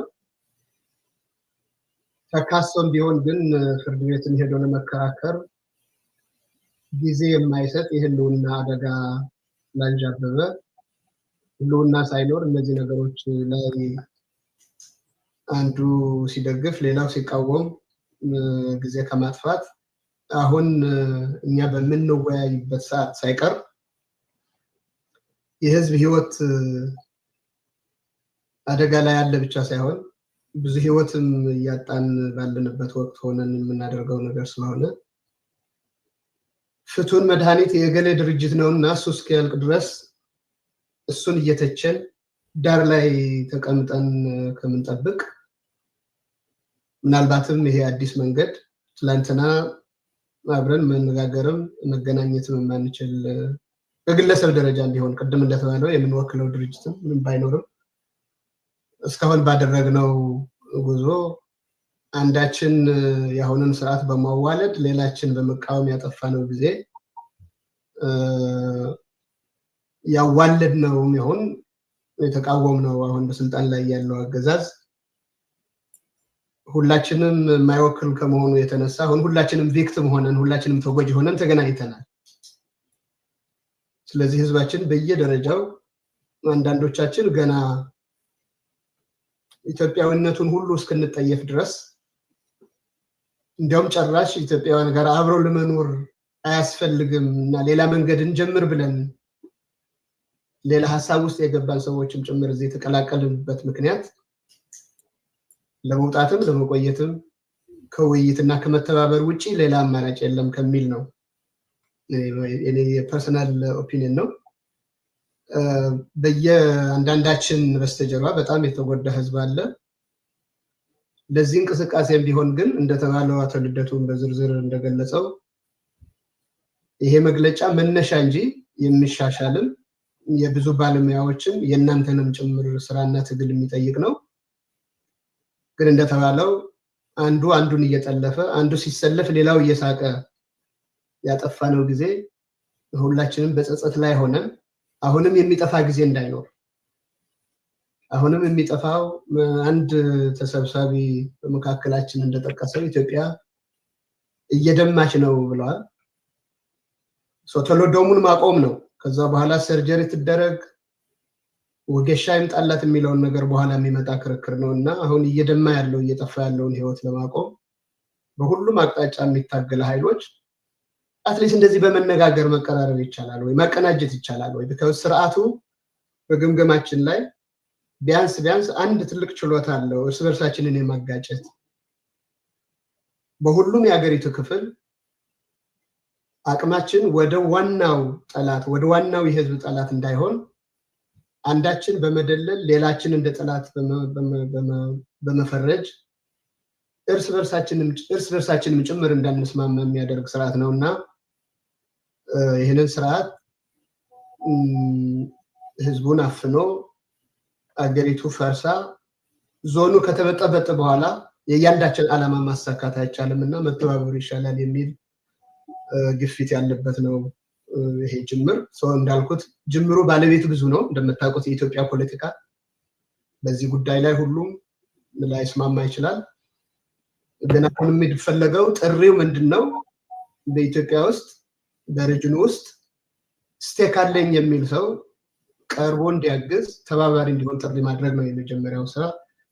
ተካሶም ቢሆን ግን ፍርድ ቤትን ሄዶ ለመከራከር ጊዜ የማይሰጥ የህልውና አደጋ ላንዣበበ ህልውና ሳይኖር እነዚህ ነገሮች ላይ አንዱ ሲደግፍ ሌላው ሲቃወም ጊዜ ከማጥፋት አሁን እኛ በምንወያይበት ሰዓት ሳይቀር የህዝብ ህይወት አደጋ ላይ ያለ ብቻ ሳይሆን ብዙ ህይወትም ያጣን ባለንበት ወቅት ሆነን የምናደርገው ነገር ስለሆነ ፍቱን መድኃኒት የገሌ ድርጅት ነውና እሱ እስኪያልቅ ድረስ እሱን እየተቸን ዳር ላይ ተቀምጠን ከምንጠብቅ ምናልባትም ይሄ አዲስ መንገድ ትላንትና አብረን መነጋገርም መገናኘትም የማንችል በግለሰብ ደረጃ እንዲሆን ቅድም እንደተባለው የምንወክለው ድርጅትም ምንም ባይኖርም እስካሁን ባደረግነው ጉዞ አንዳችን የአሁኑን ስርዓት በማዋለድ ሌላችን በመቃወም ያጠፋነው ጊዜ ያዋለድነው ይሁን የተቃወምነው አሁን በስልጣን ላይ ያለው አገዛዝ ሁላችንም የማይወክል ከመሆኑ የተነሳ አሁን ሁላችንም ቪክቲም ሆነን ሁላችንም ተጎጂ ሆነን ተገናኝተናል። ስለዚህ ህዝባችን በየደረጃው አንዳንዶቻችን ገና ኢትዮጵያዊነቱን ሁሉ እስክንጠየፍ ድረስ እንዲያውም ጭራሽ ኢትዮጵያውያን ጋር አብረው ለመኖር አያስፈልግም እና ሌላ መንገድ እንጀምር ብለን ሌላ ሐሳብ ውስጥ የገባን ሰዎችም ጭምር እዚህ ተቀላቀልንበት ምክንያት ለመውጣትም ለመቆየትም ከውይይትና ከመተባበር ውጪ ሌላ አማራጭ የለም ከሚል ነው። እኔ የፐርሰናል ኦፒኒየን ነው። በየአንዳንዳችን በስተጀርባ በጣም የተጎዳ ህዝብ አለ። ለዚህ እንቅስቃሴም ቢሆን ግን እንደተባለው አቶ ልደቱን በዝርዝር እንደገለጸው ይሄ መግለጫ መነሻ እንጂ የሚሻሻልም የብዙ ባለሙያዎችን የእናንተንም ጭምር ስራና ትግል የሚጠይቅ ነው። ግን እንደተባለው አንዱ አንዱን እየጠለፈ አንዱ ሲሰለፍ ሌላው እየሳቀ ያጠፋነው ጊዜ ሁላችንም በጸጸት ላይ ሆነን አሁንም የሚጠፋ ጊዜ እንዳይኖር አሁንም የሚጠፋው አንድ ተሰብሳቢ በመካከላችን እንደጠቀሰው ኢትዮጵያ እየደማች ነው ብለዋል። ሶተሎዶሙን ማቆም ነው። ከዛ በኋላ ሰርጀሪ ትደረግ ወገሻ ይምጣላት የሚለውን ነገር በኋላ የሚመጣ ክርክር ነውና አሁን እየደማ ያለው እየጠፋ ያለውን ህይወት ለማቆም በሁሉም አቅጣጫ የሚታገለ ኃይሎች አትሊስት እንደዚህ በመነጋገር መቀራረብ ይቻላል ወይ ማቀናጀት ይቻላል ወይ? because ስርዓቱ በግምገማችን ላይ ቢያንስ አንድ ትልቅ ችሎታ አለው እርስ በርሳችንን የማጋጨት በሁሉም የሀገሪቱ ክፍል አቅማችን ወደ ዋናው ጠላት ወደ ዋናው የህዝብ ጠላት እንዳይሆን አንዳችን በመደለል ሌላችን እንደ ጠላት በመፈረጅ እርስ በርሳችንም ጭምር እንዳንስማማ የሚያደርግ ስርዓት ነውና ይሄንን ስርዓት ህዝቡን አፍኖ አገሪቱ ፈርሳ ዞኑ ከተበጠበጠ በኋላ የያንዳችን ዓላማ ማሳካት አይቻልምና መተባበር ይሻላል የሚል ግፊት ያለበት ነው ይሄ ጅምር። ሰው እንዳልኩት ጅምሩ ባለቤት ብዙ ነው እንደምታውቁት የኢትዮጵያ ፖለቲካ በዚህ ጉዳይ ላይ ሁሉም ላይስማማ ይችላል። ግን አሁን የሚፈለገው ጥሪው ምንድነው? በኢትዮጵያ ውስጥ በሪጅኑ ውስጥ ስቴክ አለኝ የሚል ሰው ቀርቦ እንዲያግዝ ተባባሪ እንዲሆን ጥሪ ማድረግ ነው የመጀመሪያው ስራ።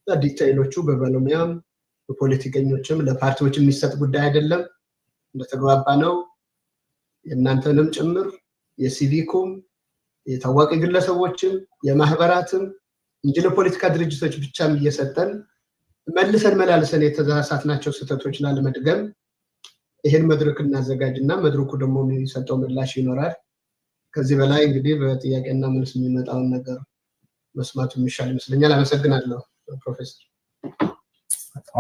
ዲቴይሎቹ በባለሙያም በፖለቲከኞችም ለፓርቲዎች የሚሰጥ ጉዳይ አይደለም። እንደተግባባ ነው የእናንተንም ጭምር የሲቪኩም የታዋቂ ግለሰቦችም የማህበራትም እንጂ ለፖለቲካ ድርጅቶች ብቻም እየሰጠን መልሰን መላልሰን የተዛሳትናቸው ስህተቶች ላለመድገም ይሄን መድረክ እናዘጋጅና መድረኩ ደግሞ የሚሰጠው ምላሽ ይኖራል። ከዚህ በላይ እንግዲህ በጥያቄና መልስ የሚመጣውን ነገር መስማቱ የሚሻል ይመስለኛል። አመሰግናለሁ ፕሮፌሰር።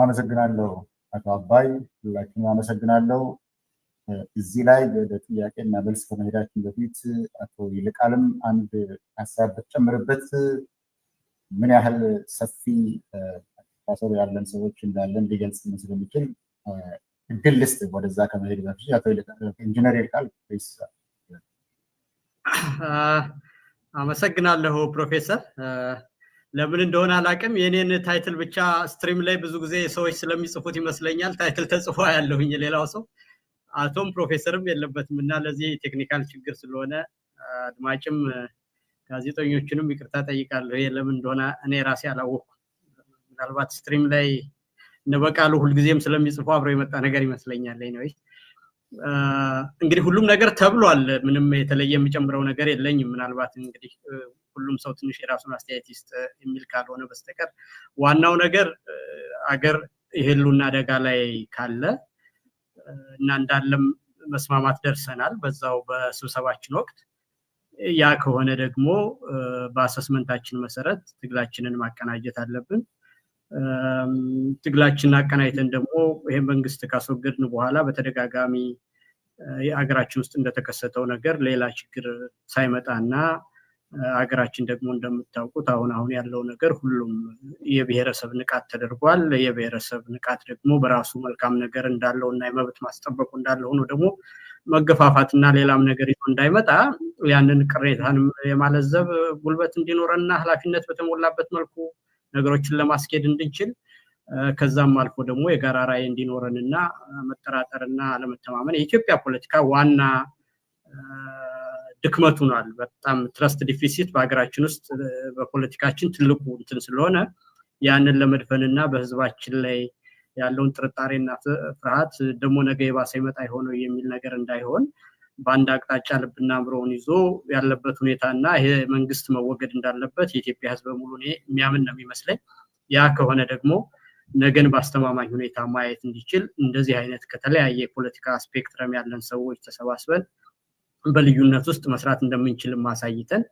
አመሰግናለሁ አቶ አባይ፣ ሁላችሁም አመሰግናለሁ። እዚህ ላይ ለጥያቄና መልስ ከመሄዳችን በፊት አቶ ይልቃልም አንድ ሀሳብ በተጨመረበት ምን ያህል ሰፊ ታሰሩ ያለን ሰዎች እንዳለን ሊገልጽ ስለሚችል እድል ልስጥ። ወደዛ ከመሄድ በፊት አቶ ኢንጂነር ይልቃል ፕሊዝ። አመሰግናለሁ ፕሮፌሰር። ለምን እንደሆነ አላውቅም የኔን ታይትል ብቻ ስትሪም ላይ ብዙ ጊዜ ሰዎች ስለሚጽፉት ይመስለኛል ታይትል ተጽፎ ያለውኝ ሌላው ሰው አቶም ፕሮፌሰርም የለበትም እና ለዚህ ቴክኒካል ችግር ስለሆነ አድማጭም ጋዜጠኞችንም ይቅርታ ጠይቃለሁ። ይሄ ለምን እንደሆነ እኔ ራሴ አላወቅኩም። ምናልባት ስትሪም ላይ ነበቃሉ ሁሉ ጊዜም ስለሚጽፉ አብረው የመጣ ነገር ይመስለኛል። እንግዲህ ሁሉም ነገር ተብሏል። ምንም የተለየ የሚጨምረው ነገር የለኝም። ምናልባት እንግዲህ ሁሉም ሰው ትንሽ የራሱን አስተያየት ይስጥ የሚል ካልሆነ በስተቀር ዋናው ነገር አገር የህልውና አደጋ ላይ ካለ እና እንዳለም መስማማት ደርሰናል በዛው በስብሰባችን ወቅት። ያ ከሆነ ደግሞ በአሰስመንታችን መሰረት ትግላችንን ማቀናጀት አለብን። ትግላችንን አቀናጅተን ደግሞ ይሄ መንግስት ካስወገድን በኋላ በተደጋጋሚ የሀገራችን ውስጥ እንደተከሰተው ነገር ሌላ ችግር ሳይመጣና ሀገራችን ደግሞ እንደምታውቁት አሁን ያለው ነገር ሁሉም የብሔረሰብ ንቃት ተደርጓል። የብሔረሰብ ንቃት ደግሞ በራሱ መልካም ነገር እንዳለውና የመብት ማስጠበቁ እንዳለ ሆኖ ደግሞ መገፋፋትና ሌላም ነገር እንዳይመጣ ያንን ቅሬታን የማለዘብ ጉልበት እንዲኖረንና ኃላፊነት በተሞላበት መልኩ ነገሮችን ለማስኬድ እንድንችል ከዛም አልፎ ደግሞ የጋራ ራዕይ እንዲኖረንና መጠራጠርና አለመተማመን የኢትዮጵያ ፖለቲካ ዋና ድክመቱ ነው። በጣም ትረስት ዲፊሲት በሀገራችን ውስጥ በፖለቲካችን ትልቁ እንትን ስለሆነ ያንን ለመድፈንና በህዝባችን ላይ ያለውን ጥርጣሬና ፍርሃት ደግሞ ነገ የባሰ ይመጣ ይሆነው የሚል ነገር እንዳይሆን በአንድ አቅጣጫ ልብና አእምሮውን ይዞ ያለበት ሁኔታና ይሄ መንግስት መወገድ እንዳለበት የኢትዮጵያ ህዝብ በሙሉ የሚያምን ነው የሚመስለኝ። ያ ከሆነ ደግሞ ነገን በአስተማማኝ ሁኔታ ማየት እንዲችል እንደዚህ አይነት ከተለያየ የፖለቲካ ስፔክትረም ያለን ሰዎች ተሰባስበን በልዩነት ውስጥ መስራት እንደምንችል ማሳይተን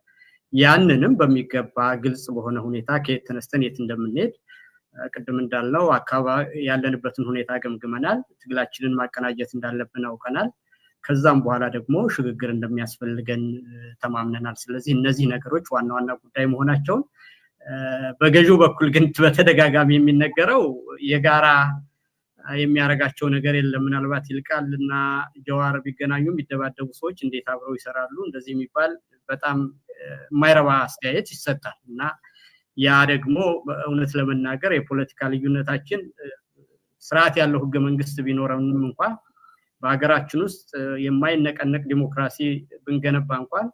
ያንንም በሚገባ ግልጽ በሆነ ሁኔታ ከየት ተነስተን የት እንደምንሄድ ቅድም እንዳልነው አካባቢ ያለንበትን ሁኔታ ገምግመናል። ትግላችንን ማቀናጀት እንዳለብን አውቀናል። ከዛም በኋላ ደግሞ ሽግግር እንደሚያስፈልገን ተማምነናል። ስለዚህ እነዚህ ነገሮች ዋና ዋና ጉዳይ መሆናቸውን በገዢው በኩል ግን በተደጋጋሚ የሚነገረው የጋራ የሚያረጋቸው ነገር የለም። ምናልባት ይልቃልና ጀዋር ቢገናኙ የሚደባደቡ ሰዎች እንዴት አብረው ይሰራሉ እንደዚህ የሚባል በጣም የማይረባ አስተያየት ይሰጣል እና ያ ደግሞ እውነት ለመናገር የፖለቲካ ልዩነታችን ስርዓት ያለው ህገ መንግስት ቢኖረንም እንኳን በሀገራችን ውስጥ የማይነቀነቅ ዲሞክራሲ ብንገነባ እንኳን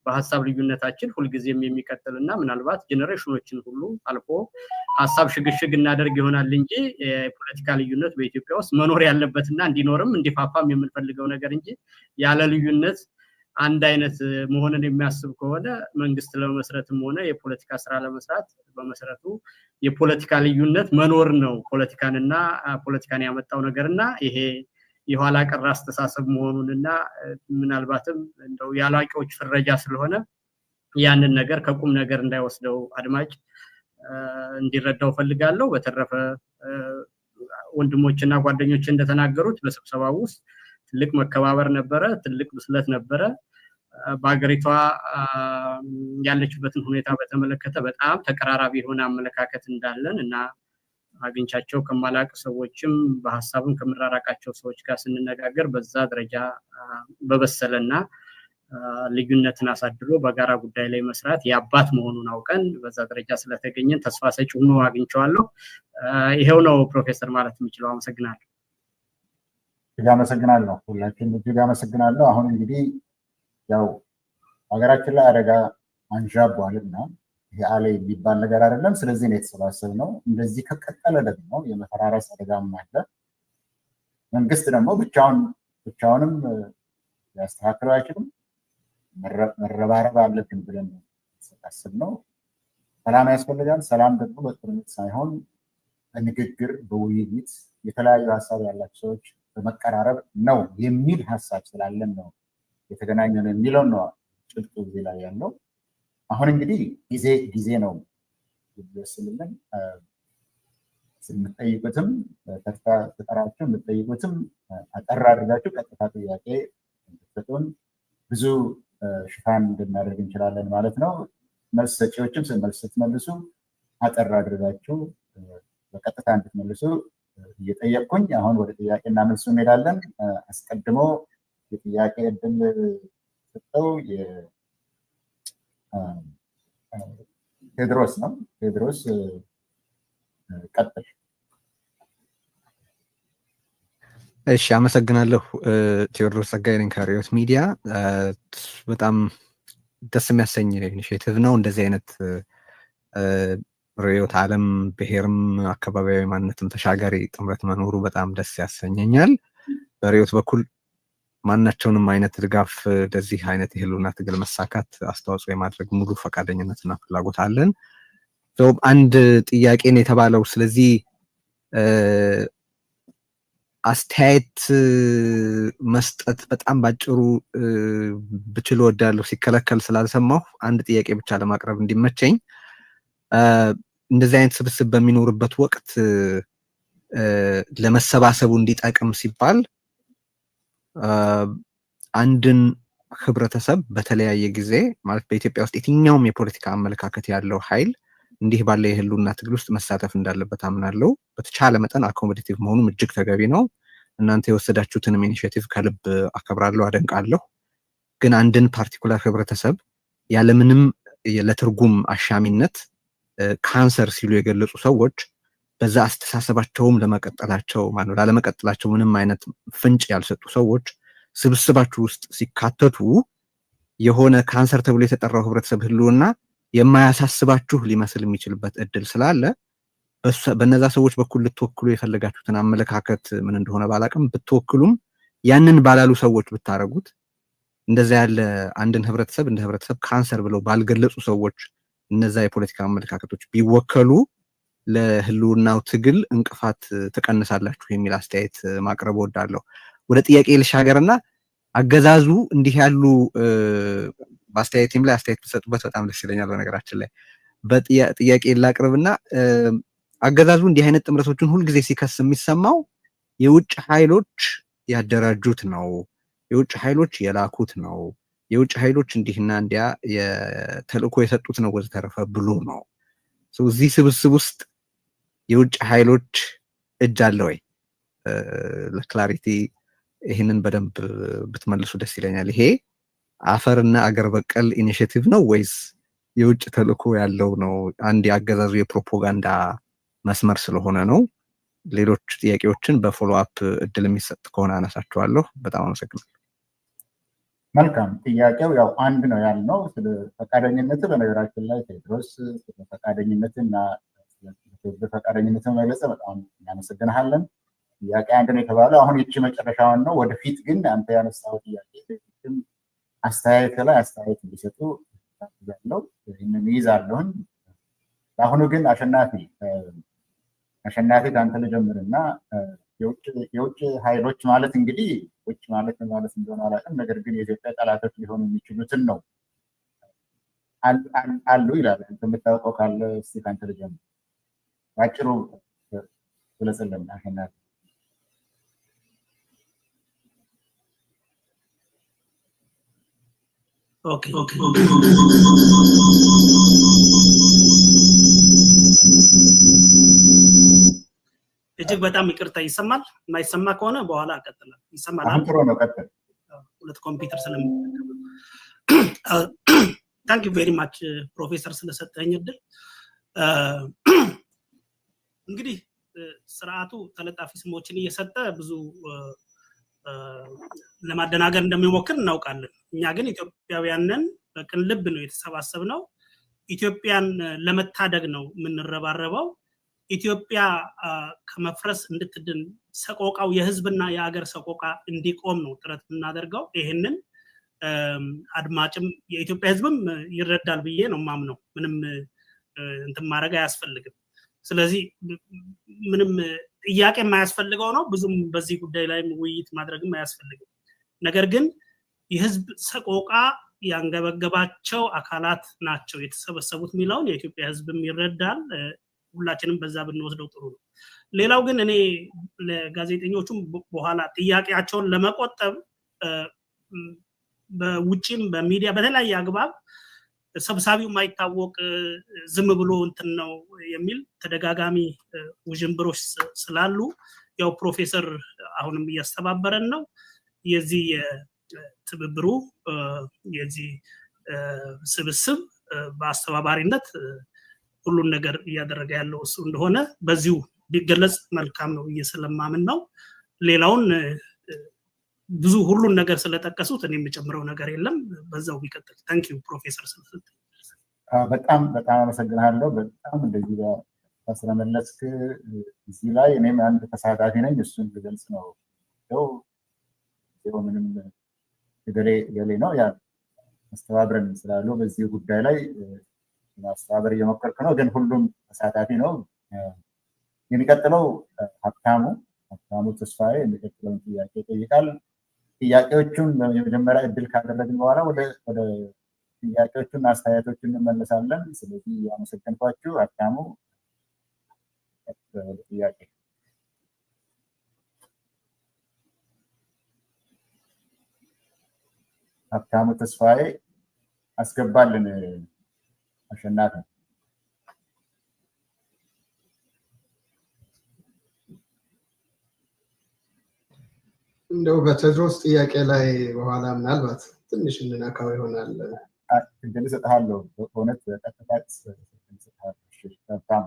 በሐሳብ ልዩነታችን ሁልጊዜም የሚቀጥልና ምናልባት ጄነሬሽኖችን ሁሉ አልፎ ሐሳብ ሽግሽግ እናደርግ ይሆናል እንጂ የፖለቲካ ልዩነት በኢትዮጵያ ውስጥ መኖር ያለበትና እንዲኖርም እንዲፋፋም የምንፈልገው ነገር እንጂ ያለ ልዩነት አንድ አይነት መሆንን የሚያስብ ከሆነ መንግስት ለመመስረትም ሆነ የፖለቲካ ስራ ለመስራት በመሰረቱ የፖለቲካ ልዩነት መኖር ነው ፖለቲካንና ፖለቲካን ያመጣው ነገርና ይሄ የኋላ ቀር አስተሳሰብ መሆኑንና ምናልባትም እንደው ያላቂዎች ፍረጃ ስለሆነ ያንን ነገር ከቁም ነገር እንዳይወስደው አድማጭ እንዲረዳው ፈልጋለሁ። በተረፈ ወንድሞችና ጓደኞች እንደተናገሩት በስብሰባው ውስጥ ትልቅ መከባበር ነበረ፣ ትልቅ ብስለት ነበረ። በአገሪቷ ያለችበትን ሁኔታ በተመለከተ በጣም ተቀራራቢ የሆነ አመለካከት እንዳለን እና አግኝቻቸው ከማላቅ ሰዎችም በሐሳብም ከምራራቃቸው ሰዎች ጋር ስንነጋገር በዛ ደረጃ በበሰለና ልዩነትን አሳድሮ በጋራ ጉዳይ ላይ መስራት ያባት መሆኑን አውቀን በዛ ደረጃ ስለተገኘን ተስፋ ሰጪ ሆኖ አግኝቻለሁ። ይሄው ነው ፕሮፌሰር ማለት የምችለው። አመሰግናለሁ። አመሰግናለሁ። ሁላችሁም እጅግ አመሰግናለሁ። አሁን እንግዲህ ያው ሀገራችን ላይ አደጋ አንዣቧልና ይሄ አለ የሚባል ነገር አይደለም። ስለዚህ ነው የተሰባሰብነው። እንደዚህ ከቀጠለ ደግሞ የመፈራረስ አደጋም አለ። መንግስት ደግሞ ብቻውንም ያስተካክለው አይችልም። መረባረብ አለብን ብለን ነው። ሰላም ያስፈልጋል። ሰላም ደግሞ በጦርነት ሳይሆን በንግግር በውይይት የተለያዩ ሀሳብ ያላቸው ሰዎች በመቀራረብ ነው የሚል ሀሳብ ስላለን ነው የተገናኘነው የሚለው ነው ጭብጡ ጊዜ ላይ ያለው። አሁን እንግዲህ ጊዜ ነው ይወስንልን። ስንጠይቁትም ተጠራችሁ የምትጠይቁትም አጠር አድርጋችሁ ቀጥታ ጥያቄ እንድትሰጡን ብዙ ሽፋን እንድናደርግ እንችላለን ማለት ነው። መልስ ሰጪዎችም መልስ ስትመልሱ አጠር አድርጋችሁ በቀጥታ እንድትመልሱ እየጠየቅኩኝ አሁን ወደ ጥያቄና መልሱ እንሄዳለን። አስቀድሞ የጥያቄ እድል ሰጠው ቴድሮስ ነው። ቴድሮስ ቀጥል። እሺ፣ አመሰግናለሁ። ቴዎድሮስ ጸጋዬ ነኝ ከሪዮት ሚዲያ። በጣም ደስ የሚያሰኝ ኢኒሼቲቭ ነው። እንደዚህ አይነት ሪዮት ዓለም ብሔርም አካባቢያዊ ማንነትም ተሻጋሪ ጥምረት መኖሩ በጣም ደስ ያሰኘኛል። በሪዮት በኩል ማናቸውንም አይነት ድጋፍ ለዚህ አይነት የህልውና ትግል መሳካት አስተዋጽኦ የማድረግ ሙሉ ፈቃደኝነትና ፍላጎት አለን። አንድ ጥያቄ ነው የተባለው። ስለዚህ አስተያየት መስጠት በጣም ባጭሩ ብችል ወዳለሁ ሲከለከል ስላልሰማሁ አንድ ጥያቄ ብቻ ለማቅረብ እንዲመቸኝ፣ እንደዚህ አይነት ስብስብ በሚኖርበት ወቅት ለመሰባሰቡ እንዲጠቅም ሲባል አንድን ህብረተሰብ በተለያየ ጊዜ ማለት በኢትዮጵያ ውስጥ የትኛውም የፖለቲካ አመለካከት ያለው ኃይል እንዲህ ባለ የህልውና ትግል ውስጥ መሳተፍ እንዳለበት አምናለሁ። በተቻለ መጠን አኮሞዴቲቭ መሆኑም እጅግ ተገቢ ነው። እናንተ የወሰዳችሁትንም ኢኒሼቲቭ ከልብ አከብራለሁ፣ አደንቃለሁ። ግን አንድን ፓርቲኩላር ህብረተሰብ ያለምንም ለትርጉም አሻሚነት ካንሰር ሲሉ የገለጹ ሰዎች በዛ አስተሳሰባቸውም ላለመቀጠላቸው ምንም አይነት ፍንጭ ያልሰጡ ሰዎች ስብስባችሁ ውስጥ ሲካተቱ የሆነ ካንሰር ተብሎ የተጠራው ህብረተሰብ ህልውና የማያሳስባችሁ ሊመስል የሚችልበት እድል ስላለ በነዛ ሰዎች በኩል ልትወክሉ የፈለጋችሁትን አመለካከት ምን እንደሆነ ባላቅም ብትወክሉም ያንን ባላሉ ሰዎች ብታረጉት እንደዛ ያለ አንድን ህብረተሰብ እንደ ህብረተሰብ ካንሰር ብለው ባልገለጹ ሰዎች እነዛ የፖለቲካ አመለካከቶች ቢወከሉ ለህልውናው ትግል እንቅፋት ትቀንሳላችሁ የሚል አስተያየት ማቅረብ ወዳለሁ። ወደ ጥያቄ ልሻገርና አገዛዙ እንዲህ ያሉ በአስተያየቴም ላይ አስተያየት ተሰጡበት በጣም ደስ ይለኛል። በነገራችን ላይ በጥያቄ ላቅርብና አገዛዙ እንዲህ አይነት ጥምረቶችን ሁልጊዜ ሲከስ የሚሰማው የውጭ ኃይሎች ያደራጁት ነው፣ የውጭ ኃይሎች የላኩት ነው፣ የውጭ ኃይሎች እንዲህና እንዲያ የተልእኮ የሰጡት ነው ወዘተረፈ ብሎ ነው። እዚህ ስብስብ ውስጥ የውጭ ኃይሎች እጅ አለ ወይ? ለክላሪቲ ይህንን በደንብ ብትመልሱ ደስ ይለኛል። ይሄ አፈርና አገር በቀል ኢኒሼቲቭ ነው ወይስ የውጭ ተልእኮ ያለው ነው? አንድ የአገዛዙ የፕሮፓጋንዳ መስመር ስለሆነ ነው። ሌሎች ጥያቄዎችን በፎሎ አፕ እድል የሚሰጥ ከሆነ አነሳቸዋለሁ። በጣም አመሰግናለሁ። መልካም ጥያቄው ያው አንድ ነው ያልነው ስለ ፈቃደኝነት። በነገራችን ላይ ቴድሮስ ስለ ፈቃደኝነትና ፈቃደኝነትን መግለጽ በጣም እናመሰግናለን። ጥያቄ አንድ ነው የተባለው አሁን ይቺ መጨረሻውን ነው። ወደፊት ግን አንተ ያነሳው ጥያቄ አስተያየት ላይ አስተያየት እንዲሰጡ ያለው ይህንን ይይዛለሁኝ። አሁኑ ግን አሸናፊ ከአንተ ልጀምርና የውጭ ኃይሎች ማለት እንግዲህ ውጭ ማለት እንደሆነ አላውቅም፣ ነገር ግን የኢትዮጵያ ጠላቶች ሊሆኑ የሚችሉትን ነው አሉ ይላል። የምታውቀው ካለ እስኪ ከአንተ ልጀምር፣ ባጭሩ ግለጽልን አሸናፊ። ኦኬ እጅግ በጣም ይቅርታ። ይሰማል? የማይሰማ ከሆነ በኋላ አቀጥላለሁ። ይሰማል? አሁን ጥሩ ነው፣ ቀጥል። ሁለት ኮምፒውተር ስለምጠቀም ታንክ ዩ ቬሪ ማች ፕሮፌሰር ስለሰጠኝ እድል። እንግዲህ ስርዓቱ ተለጣፊ ስሞችን እየሰጠ ብዙ ለማደናገር እንደሚሞክር እናውቃለን። እኛ ግን ኢትዮጵያውያንን በቅን ልብ ነው የተሰባሰብነው። ኢትዮጵያን ለመታደግ ነው የምንረባረበው። ኢትዮጵያ ከመፍረስ እንድትድን ሰቆቃው የህዝብና የሀገር ሰቆቃ እንዲቆም ነው ጥረት የምናደርገው። ይሄንን አድማጭም የኢትዮጵያ ህዝብም ይረዳል ብዬ ነው ማምነው። ምንም እንትን ማድረግ አያስፈልግም። ስለዚህ ምንም ጥያቄ የማያስፈልገው ነው። ብዙም በዚህ ጉዳይ ላይ ውይይት ማድረግም አያስፈልግም። ነገር ግን የህዝብ ሰቆቃ ያንገበገባቸው አካላት ናቸው የተሰበሰቡት የሚለውን የኢትዮጵያ ህዝብም ይረዳል። ሁላችንም በዛ ብንወስደው ጥሩ ነው። ሌላው ግን እኔ ለጋዜጠኞቹም በኋላ ጥያቄያቸውን ለመቆጠብ በውጪም በሚዲያ በተለያየ አግባብ ሰብሳቢው ማይታወቅ ዝም ብሎ እንትን ነው የሚል ተደጋጋሚ ውዥንብሮች ስላሉ ያው ፕሮፌሰር አሁንም እያስተባበረን ነው። የዚህ ትብብሩ የዚህ ስብስብ በአስተባባሪነት ሁሉን ነገር እያደረገ ያለው እሱ እንደሆነ በዚሁ ቢገለጽ መልካም ነው እየሰለማምን ነው። ሌላውን ብዙ ሁሉን ነገር ስለጠቀሱት እኔ የምጨምረው ነገር የለም። በዛው ቢቀጥል። ታንክ ዩ ፕሮፌሰር ስለሰጠ በጣም አመሰግናለሁ። በጣም እንደዚህ ስለመለስክ እዚህ ላይ እኔም አንድ ተሳታፊ ነኝ። እሱን ልገልጽ ነው። ምንም ገሌ ነው ያ አስተባብረን ስላሉ በዚህ ጉዳይ ላይ ማስተባበር እየሞከርኩ ነው። ግን ሁሉም ተሳታፊ ነው። የሚቀጥለው ሀብታሙ ተስፋዬ የሚቀጥለውን ጥያቄ ይጠይቃል። ጥያቄዎቹን በመጀመሪያ እድል ካደረግን በኋላ ወደ ጥያቄዎቹና አስተያየቶቹን እንመለሳለን። ስለዚህ አመሰግናችሁ። ሀብታሙ ጥያቄ ሀብታሙ ተስፋዬ አስገባልን። አሸናፊ እንደው በቴድሮስ ጥያቄ ላይ በኋላ ምናልባት ትንሽ እንነካው ይሆናል። እድል እሰጥሃለሁ። በእውነት ቀጥታ እሰጥሃለሁ።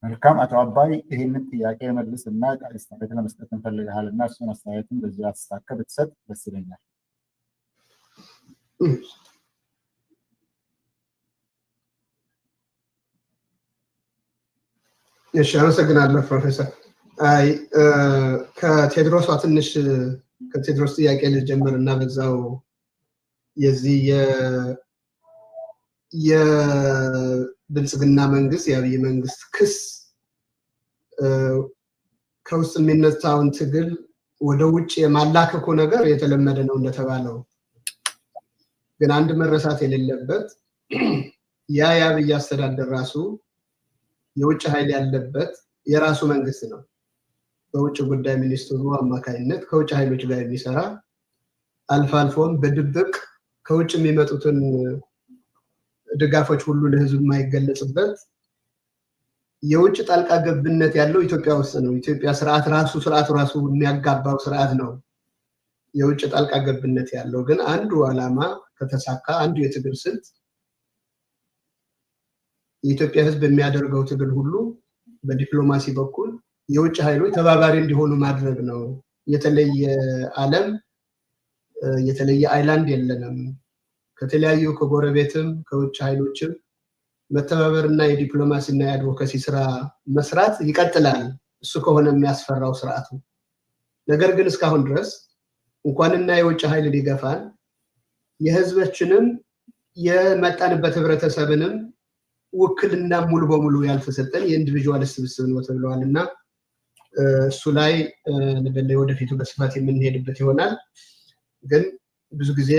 መልካም አቶ አባይ ይህንን ጥያቄ መልስ እና አስተያየት ለመስጠት እንፈልጋለን እና እሱን አስተያየትን በዚህ አስተካከል ብትሰጥ ደስ ይለኛል። እሺ አመሰግናለሁ ፕሮፌሰር። ከቴድሮስ ትንሽ ከቴድሮስ ጥያቄ ልጀምር እና በዛው የዚህ የብልጽግና መንግስት የአብይ መንግስት ክስ ከውስጥ የሚነሳውን ትግል ወደ ውጭ የማላከኩ ነገር የተለመደ ነው እንደተባለው። ግን አንድ መረሳት የሌለበት የአብይ አስተዳደር ራሱ የውጭ ኃይል ያለበት የራሱ መንግስት ነው። በውጭ ጉዳይ ሚኒስትሩ አማካይነት ከውጭ ኃይሎች ጋር የሚሰራ አልፎ አልፎም በድብቅ ከውጭ የሚመጡትን ድጋፎች ሁሉ ለህዝብ የማይገለጽበት የውጭ ጣልቃ ገብነት ያለው ኢትዮጵያ ውስጥ ነው። ኢትዮጵያ ስርዓቱ ራሱ የሚያጋባው ስርዓት ነው የውጭ ጣልቃ ገብነት ያለው። ግን አንዱ ዓላማ ከተሳካ አንዱ የትግል ስልት የኢትዮጵያ ህዝብ የሚያደርገው ትግል ሁሉ በዲፕሎማሲ በኩል የውጭ ኃይሎች ተባባሪ እንዲሆኑ ማድረግ ነው። የተለየ ዓለም የተለየ አይላንድ የለንም። ከተለያዩ ከጎረቤትም ከውጭ ኃይሎችም መተባበርና የዲፕሎማሲና የአድቮካሲ ስራ መስራት ይቀጥላል። እሱ ከሆነ የሚያስፈራው ስርዓቱ። ነገር ግን እስካሁን ድረስ እንኳንና የውጭ ኃይል ሊገፋን የህዝባችንም የመጣንበት ህብረተሰብንም ውክልና ሙሉ በሙሉ ያልተሰጠን የኢንዲቪጁዋል ስብስብ ነው ተብለዋልና እሱ ላይ ወደፊቱ በስፋት የምንሄድበት ይሆናል። ግን ብዙ ጊዜ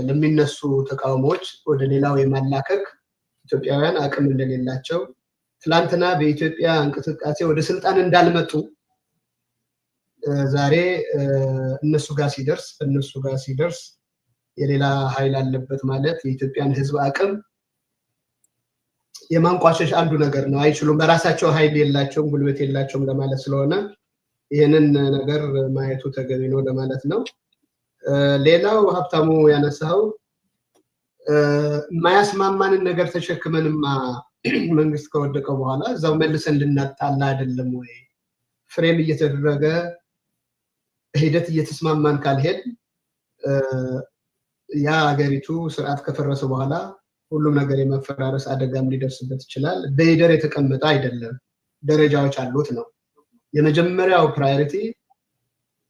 ለሚነሱ ተቃውሞዎች ወደ ሌላው የማላከክ ኢትዮጵያውያን አቅም እንደሌላቸው ትላንትና በኢትዮጵያ እንቅስቃሴ ወደ ስልጣን እንዳልመጡ ዛሬ እነሱ ጋር ሲደርስ የሌላ ኃይል አለበት ማለት የኢትዮጵያን ህዝብ አቅም የማንቋሸሽ አንዱ ነገር ነው። አይችሉም፣ በራሳቸው ኃይል የላቸውም፣ ጉልበት የላቸውም ለማለት ስለሆነ ይሄንን ነገር ማየቱ ተገቢ ነው ለማለት ነው። ሌላው ሀብታሙ ያነሳው የማያስማማንን ነገር ተሸክመንማ መንግስት ከወደቀ በኋላ እዛው መልሰን ልናጣላ አይደለም ወይ? ፍሬም እየተደረገ ሂደት እየተስማማን ካልሄድ ያ ሀገሪቱ ስርዓት ከፈረሰ በኋላ ሁሉም ነገር የመፈራረስ አደጋም ሊደርስበት ይችላል። በሂደር የተቀመጠ አይደለም፣ ደረጃዎች አሉት ነው። የመጀመሪያው ፕራዮሪቲ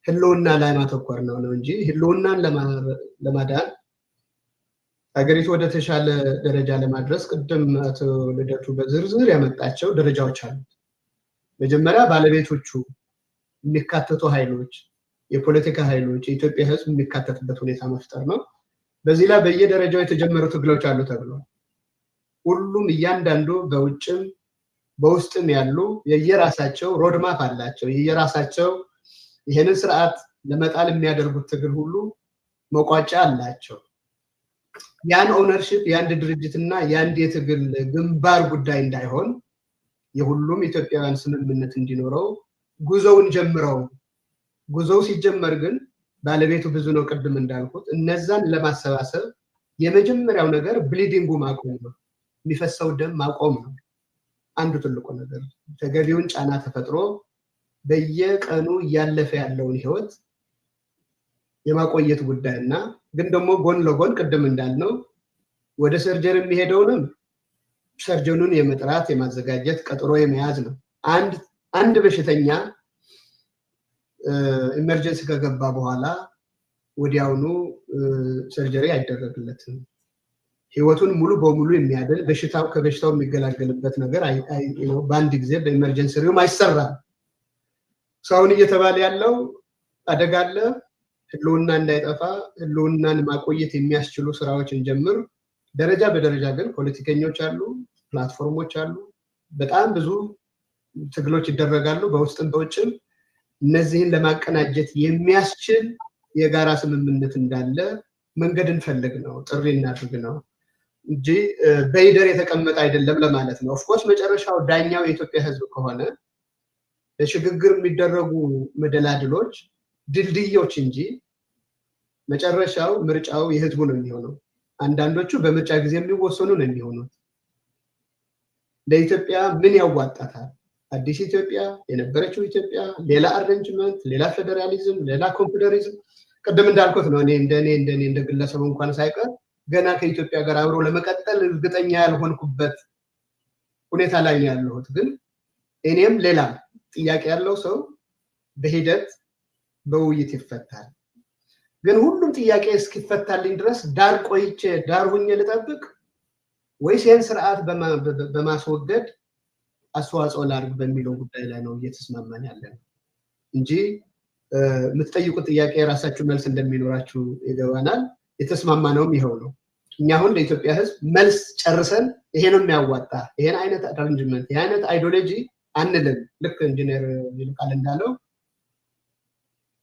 ህልውና ላይ ማተኮር ነው እንጂ ህልውናን ለማዳን ሀገሪቱ ወደ ተሻለ ደረጃ ለማድረስ ቅድም አቶ ልደቱ በዝርዝር ያመጣቸው ደረጃዎች አሉት። መጀመሪያ ባለቤቶቹ የሚካተቱ ኃይሎች፣ የፖለቲካ ኃይሎች፣ የኢትዮጵያ ህዝብ የሚካተትበት ሁኔታ መፍጠር ነው። በዚህ ላይ በየደረጃው የተጀመሩ ትግሎች አሉ ተብሏል። ሁሉም እያንዳንዱ በውጭም በውስጥም ያሉ የየራሳቸው ሮድማፕ አላቸው። የየራሳቸው ይሄንን ስርዓት ለመጣል የሚያደርጉት ትግል ሁሉ መቋጫ አላቸው። ያን ኦነርሺፕ የአንድ ድርጅትና የአንድ የትግል ግንባር ጉዳይ እንዳይሆን የሁሉም ኢትዮጵያውያን ስምምነት እንዲኖረው ጉዞውን ጀምረው ጉዞው ሲጀመር ግን ባለቤቱ ብዙ ነው። ቅድም እንዳልኩት እነዛን ለማሰባሰብ የመጀመሪያው ነገር ብሊዲንጉ ማቆም ነው፣ የሚፈሰው ደም ማቆም ነው። አንዱ ትልቁ ነገር ተገቢውን ጫና ተፈጥሮ በየቀኑ እያለፈ ያለውን ህይወት የማቆየት ጉዳይና ግን ደግሞ ጎን ለጎን ቅድም እንዳልነው ወደ ሰርጀሪ የሚሄደውንም ሰርጀኑን የመጥራት የማዘጋጀት ቀጥሮ የመያዝ ነው። አንድ በሽተኛ ኢመርጀንሲ ከገባ በኋላ ወዲያውኑ ሰርጀሪ አይደረግለትም። ህይወቱን ሙሉ በሙሉ የሚያድን ከበሽታው የሚገላገልበት ነገር በአንድ ጊዜ በኢመርጀንሲ ሩም አይሰራም። ሰውን እየተባለ ያለው አደጋ አለ። ህልውና እንዳይጠፋ ህልውናን ማቆየት የሚያስችሉ ስራዎችን ጀምር። ደረጃ በደረጃ ግን ፖለቲከኞች አሉ፣ ፕላትፎርሞች አሉ፣ በጣም ብዙ ትግሎች ይደረጋሉ በውስጥም በውጭም። እነዚህን ለማቀናጀት የሚያስችል የጋራ ስምምነት እንዳለ መንገድ እንፈልግ ነው፣ ጥሪ እናድርግ ነው እንጂ በሂደር የተቀመጠ አይደለም ለማለት ነው። ኦፍኮርስ መጨረሻው ዳኛው የኢትዮጵያ ህዝብ ከሆነ ለሽግግር የሚደረጉ መደላድሎች ድልድዮች እንጂ መጨረሻው ምርጫው የህዝቡ ነው የሚሆነው። አንዳንዶቹ በምርጫ ጊዜ የሚወሰኑ ነው የሚሆኑት። ለኢትዮጵያ ምን ያዋጣታል? አዲስ ኢትዮጵያ፣ የነበረችው ኢትዮጵያ፣ ሌላ አሬንጅመንት፣ ሌላ ፌደራሊዝም፣ ሌላ ኮንፌደራሊዝም። ቅድም እንዳልኩት ነው እንደኔ እንደ ግለሰብ እንኳን ሳይቀር ገና ከኢትዮጵያ ጋር አብሮ ለመቀጠል እርግጠኛ ያልሆንኩበት ሁኔታ ላይ ነው ያለሁት። ግን እኔም ሌላ ጥያቄ ያለው ሰው በሂደት በውይይት ይፈታል። ግን ሁሉም ጥያቄ እስኪፈታልኝ ድረስ ዳር ቆይቼ ዳር ሁኜ ልጠብቅ ወይስ ይህን ስርዓት በማስወገድ አስተዋጽኦ ላድርግ በሚለው ጉዳይ ላይ ነው እየተስማማን ያለን እንጂ የምትጠይቁት ጥያቄ የራሳችሁ መልስ እንደሚኖራችሁ ይገባናል። የተስማማነውም ይኸው ነው። እኛ አሁን ለኢትዮጵያ ህዝብ መልስ ጨርሰን ይሄ ነው የሚያዋጣ፣ ይሄን አይነት አሬንጅመንት፣ ይሄን አይነት አይዲዮሎጂ አንልም። ልክ ኢንጂነር ይልቃል እንዳለው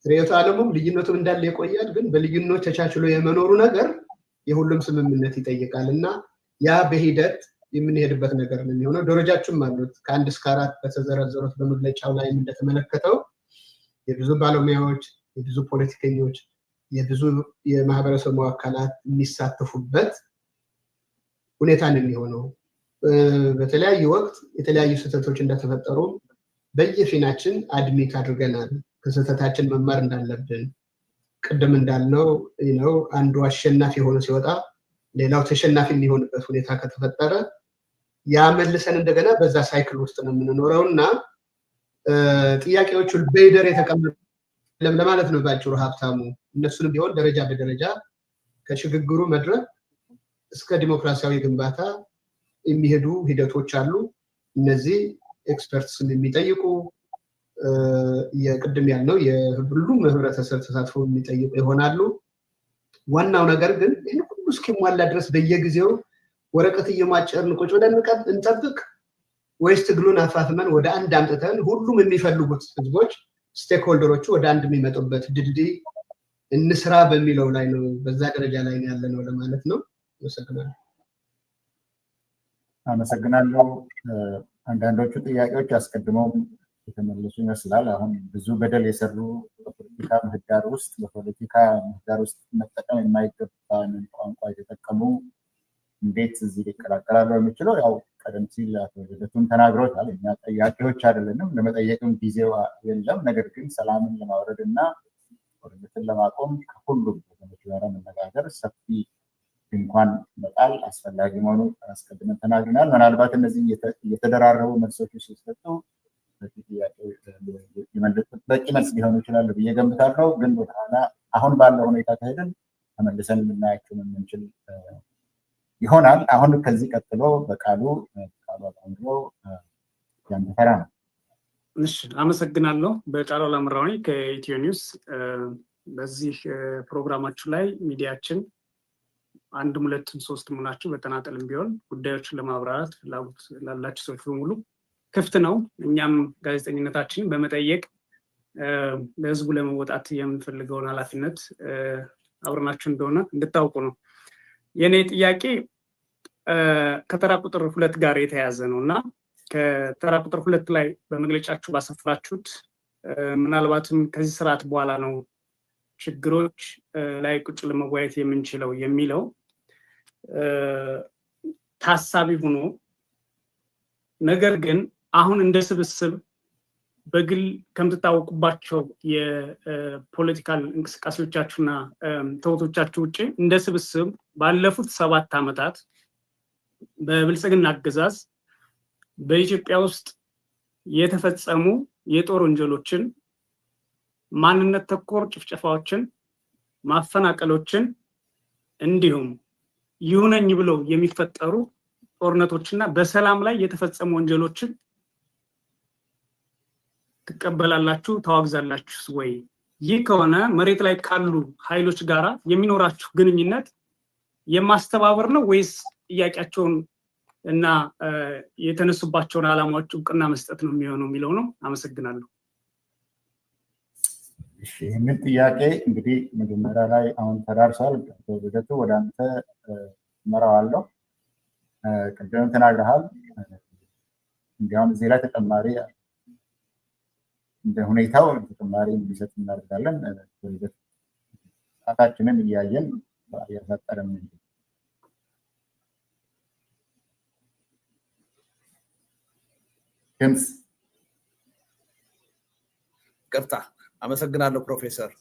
ርዕዮተ ዓለሙም ልዩነቱም እንዳለ ይቆያል። ግን በልዩነት ተቻችሎ የመኖሩ ነገር የሁሉም ስምምነት ይጠይቃል እና ያ በሂደት የምንሄድበት ነገር ነው የሚሆነው። ደረጃዎችም አሉት ከ1 እስከ 4 በተዘረዘሩት በመግለጫው ላይ እንደተመለከተው የብዙ ባለሙያዎች፣ የብዙ ፖለቲከኞች፣ የብዙ የማህበረሰቡ አካላት የሚሳተፉበት ሁኔታ ነው የሚሆነው። በተለያየ ወቅት የተለያዩ ስህተቶች እንደተፈጠሩ በየፊናችን አድሚት አድርገናል። ከስህተታችን መማር እንዳለብን ቅድም እንዳልነው አንዱ አሸናፊ ሆኖ ሲወጣ ሌላው ተሸናፊ የሚሆንበት ሁኔታ ከተፈጠረ ያ መልሰን እንደገና በዛ ሳይክል ውስጥ ነው የምንኖረውና ጥያቄዎቹ በሂደር የተቀመጡ ለማለት ነው ባጭሩ ሀብታሙ። እነሱንም ቢሆን ደረጃ በደረጃ ከሽግግሩ መድረክ እስከ ዲሞክራሲያዊ ግንባታ የሚሄዱ ሂደቶች አሉ። እነዚህ ኤክስፐርትስ የሚጠይቁ የቅድም ያልነው የሁሉም ህብረተሰብ ተሳትፎ የሚጠይቁ ይሆናሉ። ዋናው ነገር ግን ይሄን ሁሉ እስኪሟላ ድረስ በየጊዜው ወረቀት እየማጨርን ቁጭ ብለን እንጠብቅ ወይስ ትግሉን አፋፍመን ወደ አንድ አምጥተን ሁሉም የሚፈልጉት ህዝቦች ስቴክሆልደሮቹ ወደ አንድ የሚመጡበት ድልድይ እንስራ በሚለው ላይ ነው፣ በዛ ደረጃ ላይ ያለ ነው ለማለት ነው። አመሰግናለሁ። አንዳንዶቹ ጥያቄዎች አስቀድመው የተመለሱ ይመስላል። አሁን ብዙ በደል የሰሩ በፖለቲካ ምህዳር ውስጥ መጠቀም የማይገባንን ቋንቋ የተጠቀሙ እንዴት እዚህ ሊቀላቀላሉ የሚችለው ያው ቀደም ሲል አቶ ልደቱም ተናግሮታል። እኛ ጠያቂዎች አይደለንም፣ ለመጠየቅም ጊዜው የለም። ነገር ግን ሰላምን ለማውረድ እና ጦርነትን ለማቆም ከሁሉም ወገኖች ጋር መነጋገር፣ ሰፊ ድንኳን መጣል አስፈላጊ መሆኑ አስቀድመን ተናግረናል። ምናልባት እነዚህ እየተደራረቡ መልሶች ሲሰጡ በቂ መልስ ሊሆኑ ይችላሉ ብዬ ገምታለሁ። ግን ወደኋላ አሁን ባለው ሁኔታ ከሄድን ተመልሰን ልናያቸው የምንችል ይሆናል። አሁን ከዚህ ቀጥሎ በቃሉ አባንድሮ ያንተ ተራ ነው። እሺ፣ አመሰግናለሁ። በቃሉ አላምራው ነኝ ከኢትዮ ኒውስ። በዚህ ፕሮግራማችሁ ላይ ሚዲያችን አንድም ሁለትም ሶስትም ሆናችሁ በተናጠልም ቢሆን ጉዳዮችን ለማብራራት ላላችሁ ሰዎች በሙሉ ክፍት ነው። እኛም ጋዜጠኝነታችንን በመጠየቅ ለህዝቡ ለመወጣት የምንፈልገውን ኃላፊነት አብረናችሁ እንደሆነ እንድታውቁ ነው። የኔ ጥያቄ ከተራ ቁጥር 2 ጋር የተያያዘ ነው እና ከተራ ቁጥር 2 ላይ በመግለጫችሁ ባሰፈራችሁት ምናልባትም ከዚህ ስርዓት በኋላ ነው ችግሮች ላይ ቁጭ ለመወያየት የምንችለው የሚለው ታሳቢ ሆኖ ነገር ግን አሁን እንደ ስብስብ በግል ከምትታወቁባቸው የፖለቲካል እንቅስቃሴዎቻችሁና ተውቶቻችሁ ውጭ እንደ ስብስብ ባለፉት 7 ዓመታት በብልጽግና አገዛዝ በኢትዮጵያ ውስጥ የተፈጸሙ የጦር ወንጀሎችን፣ ማንነት ተኮር ጭፍጨፋዎችን፣ ማፈናቀሎችን እንዲሁም ይሁነኝ ብለው የሚፈጠሩ ጦርነቶችና በሰላም ላይ የተፈጸሙ ወንጀሎችን ትቀበላላችሁ፣ ታዋግዛላችሁ ወይ? ይህ ከሆነ መሬት ላይ ካሉ ኃይሎች ጋራ የሚኖራችሁ ግንኙነት የማስተባበር ነው ወይስ ጥያቄያቸውን እና የተነሱባቸውን ዓላማዎች እውቅና መስጠት ነው የሚሆነው የሚለው ነው። አመሰግናለሁ። እሺ፣ ይህንን ጥያቄ እንግዲህ መጀመሪያ ላይ አሁን ተዳርሷል። ልደቱ ወደ አንተ እመራዋለሁ። ቅድም ተናግረሃል። እንዲያውም እዚህ ላይ ተጨማሪ እንደ ሁኔታው ተጨማሪ እንዲሰጥ እናደርጋለን። ሰዓታችንን እያየን እያሳጠረን ድምፅ ቅርታ። አመሰግናለሁ ፕሮፌሰር።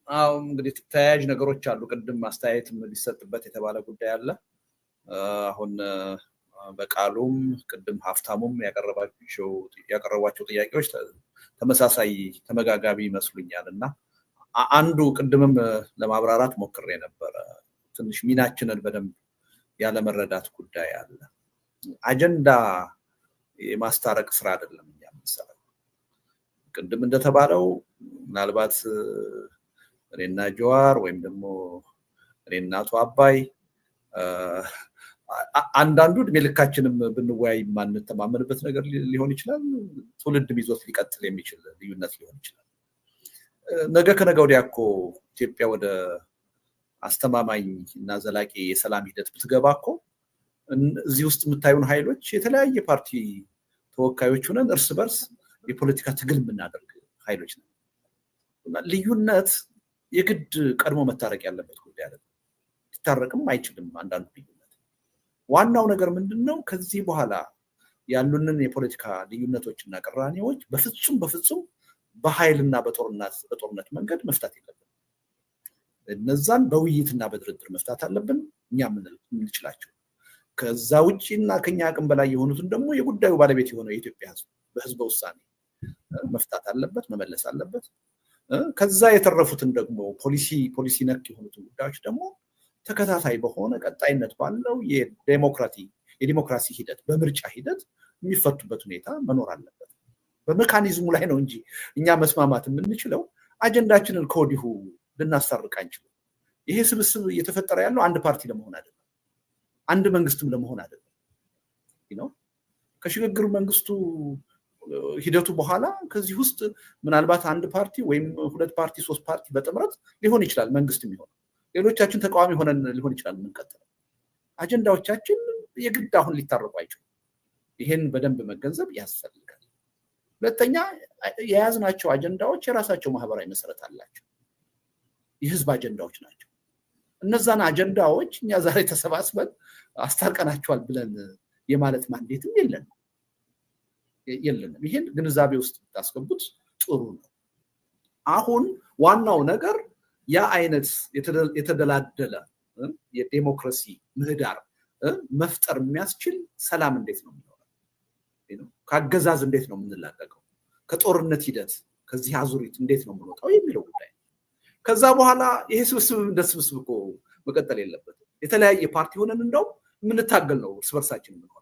አዎ እንግዲህ ተያያዥ ነገሮች አሉ። ቅድም አስተያየትም ሊሰጥበት የተባለ ጉዳይ አለ። አሁን በቃሉም ቅድም ሀፍታሙም ያቀረቧቸው ጥያቄዎች ተመሳሳይ ተመጋጋቢ ይመስሉኛል እና አንዱ ቅድምም ለማብራራት ሞክሬ ነበረ። ትንሽ ሚናችንን በደንብ ያለመረዳት ጉዳይ አለ። አጀንዳ የማስታረቅ ስራ አይደለም እኛ የምንሰራው። ቅድም እንደተባለው ምናልባት እኔና ጀዋር ወይም ደግሞ እኔና አቶ አባይ አንዳንዱ እድሜ ልካችንም ብንወያይ ማንተማመንበት ነገር ሊሆን ይችላል። ትውልድም ይዞት ሊቀጥል የሚችል ልዩነት ሊሆን ይችላል። ነገ ከነገ ወዲያ እኮ ኢትዮጵያ ወደ አስተማማኝ እና ዘላቂ የሰላም ሂደት ብትገባ እኮ እዚህ ውስጥ የምታዩን ኃይሎች የተለያየ ፓርቲ ተወካዮች ሆነን እርስ በርስ የፖለቲካ ትግል የምናደርግ ኃይሎች ነው። ልዩነት የግድ ቀድሞ መታረቅ ያለበት ጉዳይ አይደለም። ሊታረቅም አይችልም አንዳንዱ ልዩነት። ዋናው ነገር ምንድነው? ከዚህ በኋላ ያሉንን የፖለቲካ ልዩነቶችና ቅራኔዎች በፍጹም በኃይልና በጦርነት መንገድ መፍታት የለብንም። እነዛን በውይይትና በድርድር መፍታት አለብን እኛ የምንችላቸው። ከዛ ውጪና ከኛ አቅም በላይ የሆኑትን ደግሞ የጉዳዩ ባለቤት የሆነው የኢትዮጵያ ሕዝብ በህዝበ ውሳኔ መፍታት አለበት፣ መመለስ አለበት። ከዛ የተረፉትን ደግሞ ፖሊሲ ነክ የሆኑትን ጉዳዮች ደግሞ ተከታታይ በሆነ ቀጣይነት ባለው የዲሞክራሲ ሂደት በምርጫ ሂደት የሚፈቱበት ሁኔታ መኖር አለበት። በሜካኒዝሙ ላይ ነው እንጂ እኛ መስማማት የምንችለው አጀንዳችንን ከወዲሁ ልናሳርቅ አንችልም። ይሄ ስብስብ እየተፈጠረ ያለው አንድ ፓርቲ ለመሆን አይደለም፣ አንድ መንግስትም ለመሆን አይደለም። ከሽግግር መንግስቱ ሂደቱ በኋላ ከዚህ ውስጥ ምናልባት አንድ ፓርቲ ወይም 2 ፓርቲ 3 ፓርቲ በጥምረት ሊሆን ይችላል መንግስት የሚሆነው። ሌሎቻችን ተቃዋሚ ሆነን ሊሆን ይችላል የምንቀጥለው። አጀንዳዎቻችን የግድ አሁን ሊታረቁ አይችሉም። ይሄን በደንብ መገንዘብ ያስፈልጋል። ሁለተኛ የያዝናቸው አጀንዳዎች የራሳቸው ማህበራዊ መሰረት አላቸው። የህዝብ አጀንዳዎች ናቸው እነዛን አጀንዳዎች እኛ ዛሬ ተሰባስበን አስታርቀናቸዋል ብለን የማለት ማንዴትም የለንም። ይሄን ግንዛቤ ውስጥ ታስገቡት ጥሩ ነው። አሁን ዋናው ነገር ያ አይነት የተደላደለ የዲሞክራሲ ምህዳር መፍጠር የሚያስችል ሰላም እንዴት ነው የሚኖረው? ከአገዛዝ እንዴት ነው የምንላቀቀው? ከጦርነት ሂደት ከዚህ አዙሪት እንዴት ነው የምንወጣው የሚለው ጉዳይ። ከዛ በኋላ ይሄ ስብስብ እንደ ስብስብ እኮ መቀጠል የለበትም። የተለያየ ፓርቲ ሆነን እንደው የምንታገል ነው እርስ በርሳችን የምንሆነው።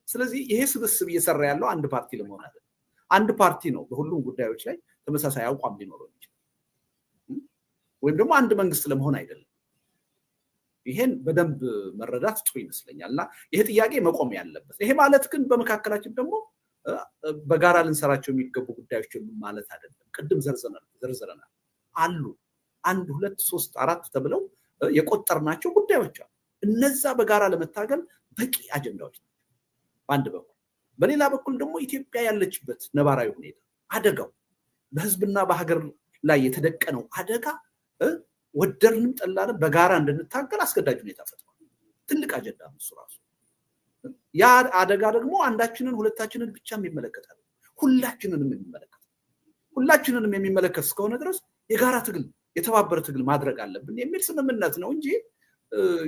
ስለዚህ ይሄ ስብስብ እየሰራ ያለው አንድ ፓርቲ ለመሆን አይደለም። አንድ ፓርቲ ነው በሁሉም ጉዳዮች ላይ ተመሳሳይ አቋም ሊኖረው ይችላል፣ ወይም ደግሞ አንድ መንግስት ለመሆን አይደለም። ይሄን በደንብ መረዳት ጥሩ ይመስለኛል እና ይሄ ጥያቄ መቆም ያለበት። ይሄ ማለት ግን በመካከላችን ደግሞ በጋራ ልንሰራቸው የሚገቡ ጉዳዮች ማለት አይደለም። ቅድም ዘርዝረናል አሉ 1 2 3 4 ተብለው የቆጠርናቸው ጉዳዮች አሉ። እነዛ በጋራ ለመታገል በቂ አጀንዳዎች ናቸው በአንድ በኩል። በሌላ በኩል ደግሞ ኢትዮጵያ ያለችበት ነባራዊ ሁኔታ አደጋው በህዝብና በሀገር ላይ የተደቀነው አደጋ ወደድንም ጠላንም በጋራ እንድንታገል አስገዳጅ ሁኔታ ፈጥሯል። ትልቅ አጀንዳ ነው እሱ ራሱ። ያ አደጋ ደግሞ አንዳችንን ሁለታችንን ብቻ የሚመለከት አይደለም፣ ሁላችንንም የሚመለከት እስከሆነ ድረስ የጋራ ትግል የተባበረ ትግል ማድረግ አለብን የሚል ስምምነት ነው እንጂ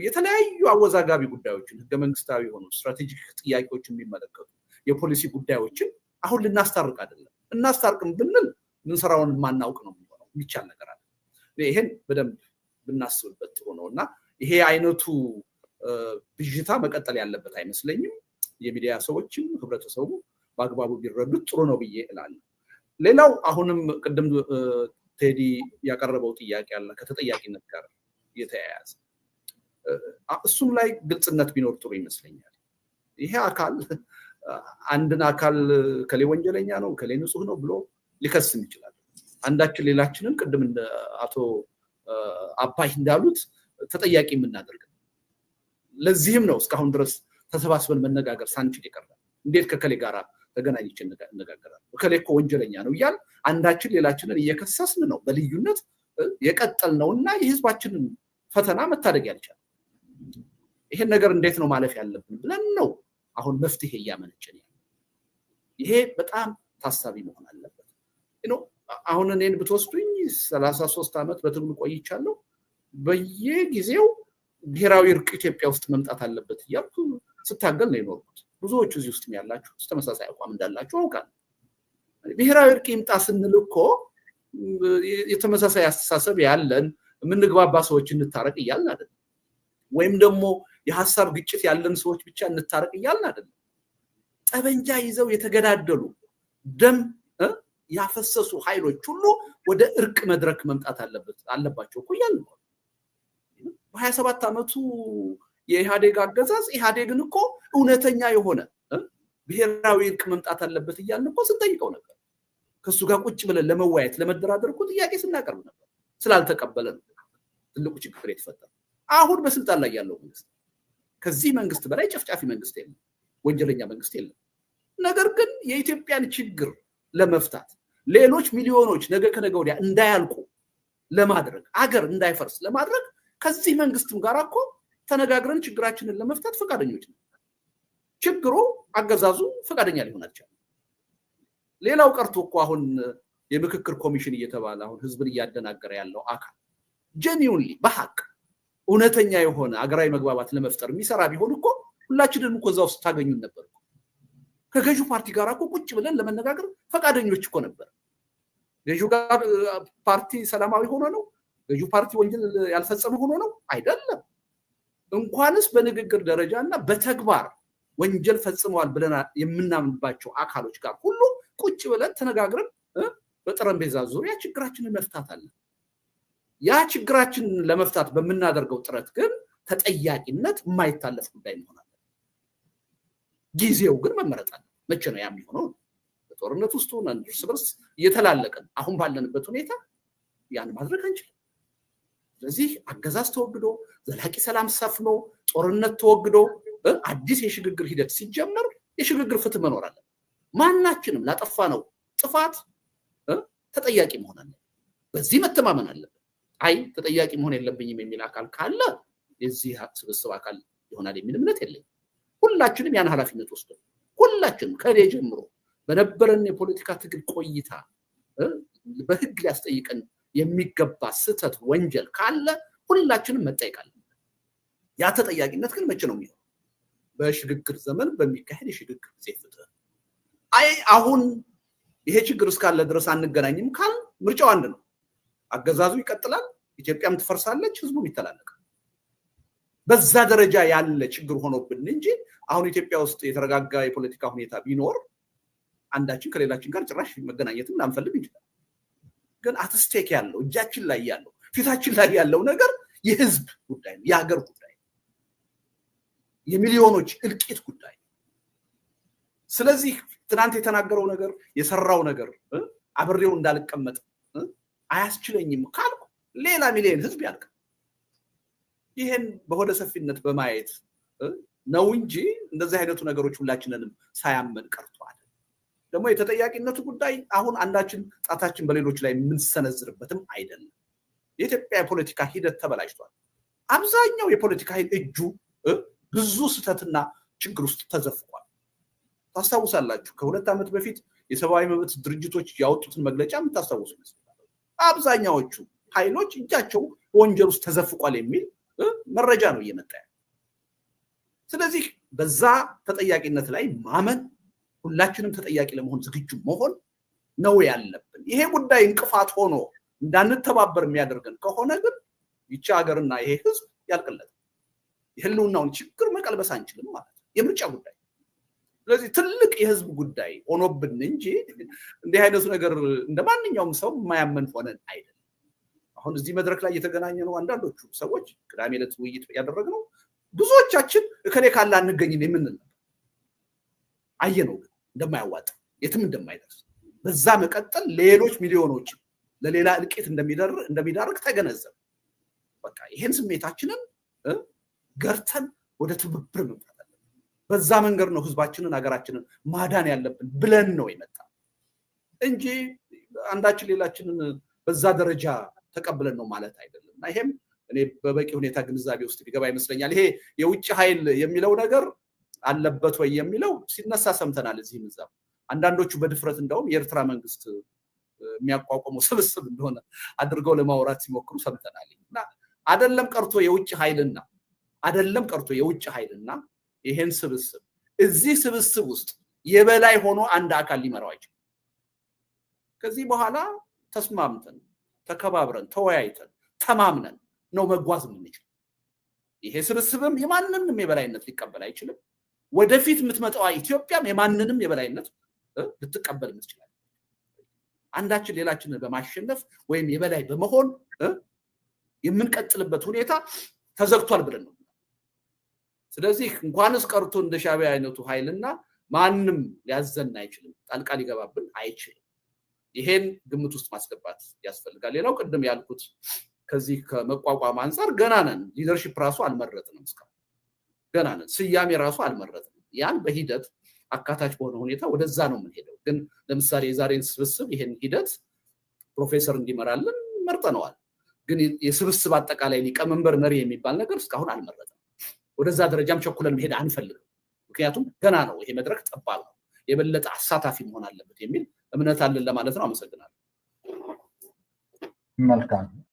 የተለያዩ አወዛጋቢ ጉዳዮችን ህገ መንግስታዊ የሆኑ ስትራቴጂክ ጥያቄዎችን የሚመለከቱ የፖሊሲ ጉዳዮችን አሁን ልናስታርቅ አይደለም። እናስታርቅም ብንል ምንሰራውን ማናውቅ ነው የሚሆነው፣ የሚቻል ነገር አለ። ይሄን በደንብ ብናስብበት ጥሩ ነው እና ይሄ አይነቱ ብዥታ መቀጠል ያለበት አይመስለኝም። የሚዲያ ሰዎችም ህብረተሰቡ በአግባቡ ቢረዱት ጥሩ ነው ብዬ እላለሁ። ሌላው አሁንም ቅድም ቴዲ ያቀረበው ጥያቄ አለ ከተጠያቂነት ጋር የተያያዘ፣ እሱም ላይ ግልጽነት ቢኖር ጥሩ ይመስለኛል። ይሄ አካል አንድን አካል ከሌ ወንጀለኛ ነው ከሌ ንጹህ ነው ብሎ ሊከስም ይችላል። አንዳችን ሌላችንን ቅድም አቶ አባይ እንዳሉት ተጠያቂ የምናደርግ ነው። ለዚህም ነው እስካሁን ድረስ ተሰባስበን መነጋገር ሳንችል የቀረን። እንዴት ከከሌ ጋር ተገናኝቼ እንነጋገራለን? ከሌ እኮ ወንጀለኛ ነው እያል አንዳችን ሌላችንን እየከሰስን ነው በልዩነት የቀጠልነውና የህዝባችንን ፈተና መታደግ ያልቻል። ይሄን ነገር እንዴት ነው ማለፍ ያለብን ብለን ነው አሁን መፍትሄ እያመነጨን ያለው። ይሄ በጣም ታሳቢ መሆን አለበት። አሁን እኔን ብትወስዱኝ 33 ዓመት በትግሉ ቆይቻለሁ። በየጊዜው ብሔራዊ እርቅ ኢትዮጵያ ውስጥ መምጣት አለበት እያልኩ ስታገል ነው የኖርኩት። ብዙዎቹ እዚህ ውስጥ ያላችሁ ተመሳሳይ አቋም እንዳላችሁ አውቃለሁ። ብሔራዊ እርቅ ይምጣ ስንል እኮ የተመሳሳይ አስተሳሰብ ያለን የምንግባባ ሰዎች እንታረቅ እያልን አይደለም፣ ወይም ደግሞ የሀሳብ ግጭት ያለን ሰዎች ብቻ እንታረቅ እያልን አይደለም። ጠበንጃ ይዘው የተገዳደሉ ደም ያፈሰሱ ኃይሎች ሁሉ ወደ እርቅ መድረክ መምጣት አለባቸው እኮ እያልን ነው። በ27 ዓመቱ የኢህአዴግ አገዛዝ ኢህአዴግን እኮ እውነተኛ የሆነ ብሔራዊ እርቅ መምጣት አለበት እያልን እኮ ስንጠይቀው ነበር። ከሱ ጋር ቁጭ ብለን ለመወያየት ለመደራደር እኮ ጥያቄ ስናቀርብ ነበር። ስላልተቀበለ ነው ትልቁ ችግር የተፈጠረው። አሁን በስልጣን ላይ ያለው መንግስት ከዚህ መንግስት በላይ ጨፍጫፊ መንግስት የለም፣ ወንጀለኛ መንግስት የለም። ነገር ግን የኢትዮጵያን ችግር ለመፍታት ሌሎች ሚሊዮኖች ነገ ከነገ ወዲያ እንዳያልቁ ለማድረግ አገር እንዳይፈርስ ለማድረግ ከዚህ መንግስትም ጋር እኮ ተነጋግረን ችግራችንን ለመፍታት ፈቃደኞች ነን። ችግሩ አገዛዙ ፈቃደኛ ሊሆን አልቻለም። ሌላው ቀርቶ እኮ አሁን የምክክር ኮሚሽን እየተባለ አሁን ህዝብን እያደናገረ ያለው አካል ጀኒውንሊ በሐቅ እውነተኛ የሆነ አገራዊ መግባባት ለመፍጠር የሚሰራ ቢሆን እኮ ሁላችንም እኮ እዛ ውስጥ ታገኙን ነበር። ከገዢው ፓርቲ ጋር እኮ ቁጭ ብለን ለመነጋገር ፈቃደኞች እኮ ነበር። ገዢው ጋር ፓርቲ ሰላማዊ ሆኖ ነው? ገዢው ፓርቲ ወንጀል ያልፈጸመ ሆኖ ነው? አይደለም። እንኳንስ በንግግር ደረጃና በተግባር ወንጀል ፈጽመዋል ብለን የምናምንባቸው አካሎች ጋር ሁሉ ቁጭ ብለን ተነጋግረን በጠረጴዛ ዙሪያ ችግራችንን መፍታት አለ። ያ ችግራችንን ለመፍታት በምናደርገው ጥረት ግን ተጠያቂነት የማይታለፍ ጉዳይ መሆን አለ። ጊዜው ግን መመረጥ አለ። መቼ ነው ያ የሚሆነው? በጦርነት ውስጥ ሆነን እርስ በርስ እየተላለቀን አሁን ባለንበት ሁኔታ ያን ማድረግ አንችልም። ስለዚህ አገዛዝ ተወግዶ ዘላቂ ሰላም ሰፍኖ ጦርነት ተወግዶ አዲስ የሽግግር ሂደት ሲጀመር የሽግግር ፍትህ መኖር አለ። ማናችንም ላጠፋ ነው ጥፋት ተጠያቂ መሆን አለ። በዚህ መተማመን አለብን። አይ ተጠያቂ መሆን የለብኝም የሚል አካል ካለ የዚህ ስብስብ አካል ይሆናል የሚል እምነት የለኝም። ሁላችንም ያን ኃላፊነት ወስደን ሁላችንም ከኔ ጀምሮ በነበረን የፖለቲካ ትግል ቆይታ በህግ ሊያስጠይቀን የሚገባ ስተት ወንጀል ካለ ሁላችንም መጠየቅ አለብን። ያ ተጠያቂነት ግን መቼ ነው የሚሆነው? በሽግግር ዘመን በሚካሄድ የሽግግር ጊዜ ፍትህ። አይ አሁን ይሄ ችግር እስካለ ድረስ አንገናኝም ካል ምርጫው አንድ ነው። አገዛዙ ይቀጥላል፣ ኢትዮጵያም ትፈርሳለች፣ ህዝቡም ይተላለቃል። በዛ ደረጃ ያለ ችግር ሆኖብን እንጂ አሁን ኢትዮጵያ ውስጥ የተረጋጋ የፖለቲካ ሁኔታ ቢኖር አንዳችን ከሌላችን ጋር ጭራሽ መገናኘትን ላንፈልግ እንችላለን። ግን አትስቴክ ያለው እጃችን ላይ ያለው ፊታችን ላይ ያለው ነገር የህዝብ ጉዳይ ነው፣ የሀገር ጉዳይ፣ የሚሊዮኖች እልቂት ጉዳይ። ስለዚህ ትናንት የተናገረው ነገር የሰራው ነገር አብሬው እንዳልቀመጥ አያስችለኝም ካልኩ ሌላ ሚሊዮን ህዝብ ያልቃል። ይሄን በሆደ ሰፊነት በማየት ነው እንጂ እንደዚህ አይነቱ ነገሮች ሁላችንንም ሳያመን ቀርቷል። ደግሞ የተጠያቂነቱ ጉዳይ አሁን አንዳችን ጣታችን በሌሎች ላይ የምንሰነዝርበትም አይደለም። የኢትዮጵያ የፖለቲካ ሂደት ተበላሽቷል። አብዛኛው የፖለቲካ ሂደት እጁ ብዙ ስተትና ችግር ውስጥ ተዘፍቋል። ታስታውሳላችሁ ከ2 ዓመት በፊት የሰብአዊ መብት ድርጅቶች ያወጡትን መግለጫ የምታስታውሱ ይመስላል። አብዛኛዎቹ ኃይሎች እጃቸው ወንጀል ውስጥ ተዘፍቋል የሚል መረጃ ነው እየመጣ ያለው። ስለዚህ በዛ ተጠያቂነት ላይ ማመን፣ ሁላችንም ተጠያቂ ለመሆን ዝግጁ መሆን ነው ያለብን። ይሄ ጉዳይ እንቅፋት ሆኖ እንዳንተባበር የሚያደርገን ከሆነ ግን ይቺ ሀገርና ይሄ ህዝብ ያልቅለት። የህልውናውን ችግር መቀልበስ አንችልም ማለት ነው፣ የምርጫ ጉዳይ። ስለዚህ ትልቅ የህዝብ ጉዳይ ሆኖብን እንጂ እንዲህ አይነቱ ነገር እንደማንኛውም ሰው የማያመን ሆነን አይደለም። አሁን እዚህ መድረክ ላይ የተገናኘ ነው አንዳንዶቹ ሰዎች ቅዳሜ ዕለት ውይይት ያደረግነው ብዙዎቻችን እከሌ ካለ አንገኝም የምንል አየነው፣ ግን እንደማያዋጣ የትም እንደማይደርስ በዛ መቀጠል ሌሎች ሚሊዮኖች ለሌላ እልቂት እንደሚዳርግ ተገነዘብ። በቃ ይሄን ስሜታችንን ገርተን ወደ ትብብር መምጣት አለብን። በዛ መንገድ ነው ህዝባችንን ሀገራችንን ማዳን ያለብን ብለን ነው የመጣ እንጂ አንዳችን ሌላችንን በዛ ደረጃ ተቀብለን ነው ማለት አይደለም። እና ይሄም እኔ በበቂ ሁኔታ ግንዛቤ ውስጥ ቢገባ ይመስለኛል። ይሄ የውጭ ኃይል የሚለው ነገር አለበት ወይ የሚለው ሲነሳ ሰምተናል እዚህ ምዛም። አንዳንዶቹ በድፍረት እንደውም የኤርትራ መንግስት የሚያቋቁመው ስብስብ እንደሆነ አድርገው ለማውራት ሲሞክሩ ሰምተናል። እና አይደለም ቀርቶ የውጭ ኃይልና ይሄን ስብስብ እዚህ ስብስብ ውስጥ የበላይ ሆኖ አንድ አካል ሊመራው አይችልም። ከዚህ በኋላ ተስማምተን ተከባብረን ተወያይተን ተማምነን ነው መጓዝ የምንችል። ይሄ ስብስብም የማንንም የበላይነት ሊቀበል አይችልም። ወደፊት የምትመጣው ኢትዮጵያም የማንንም የበላይነት ልትቀበል የምትችል አንዳችን ሌላችንን በማሸነፍ ወይም የበላይ በመሆን የምንቀጥልበት ሁኔታ ተዘግቷል ብለን ነው። ስለዚህ እንኳንስ ቀርቶ እንደ ሻዕቢያ አይነቱ ኃይልና ማንም ሊያዘን አይችልም፣ ጣልቃ ሊገባብን አይችልም። ይሄን ግምት ውስጥ ማስገባት ያስፈልጋል። ሌላው ቅድም ያልኩት ከዚህ ከመቋቋም አንፃር ገና ነን። ሊደርሺፕ ራሱ አልመረጥንም፣ እስካሁን ገና ነን። ስያሜ ራሱ አልመረጥንም። ያን በሂደት አካታች በሆነ ሁኔታ ወደዛ ነው የምንሄደው። ግን ለምሳሌ የዛሬን ስብስብ ይሄን ሂደት ፕሮፌሰር እንዲመራልን መርጠነዋል። ግን የስብስብ አጠቃላይ ሊቀመንበር መሪ የሚባል ነገር እስካሁን አልመረጥንም። ወደዛ ደረጃም ቸኩለን መሄድ አንፈልግም። ምክንያቱም ገና ነው፣ ይሄ መድረክ ጠባብ ነው፣ የበለጠ አሳታፊ መሆን አለበት የሚል እምነት አለን ለማለት ነው። አመሰግናለሁ። መልካም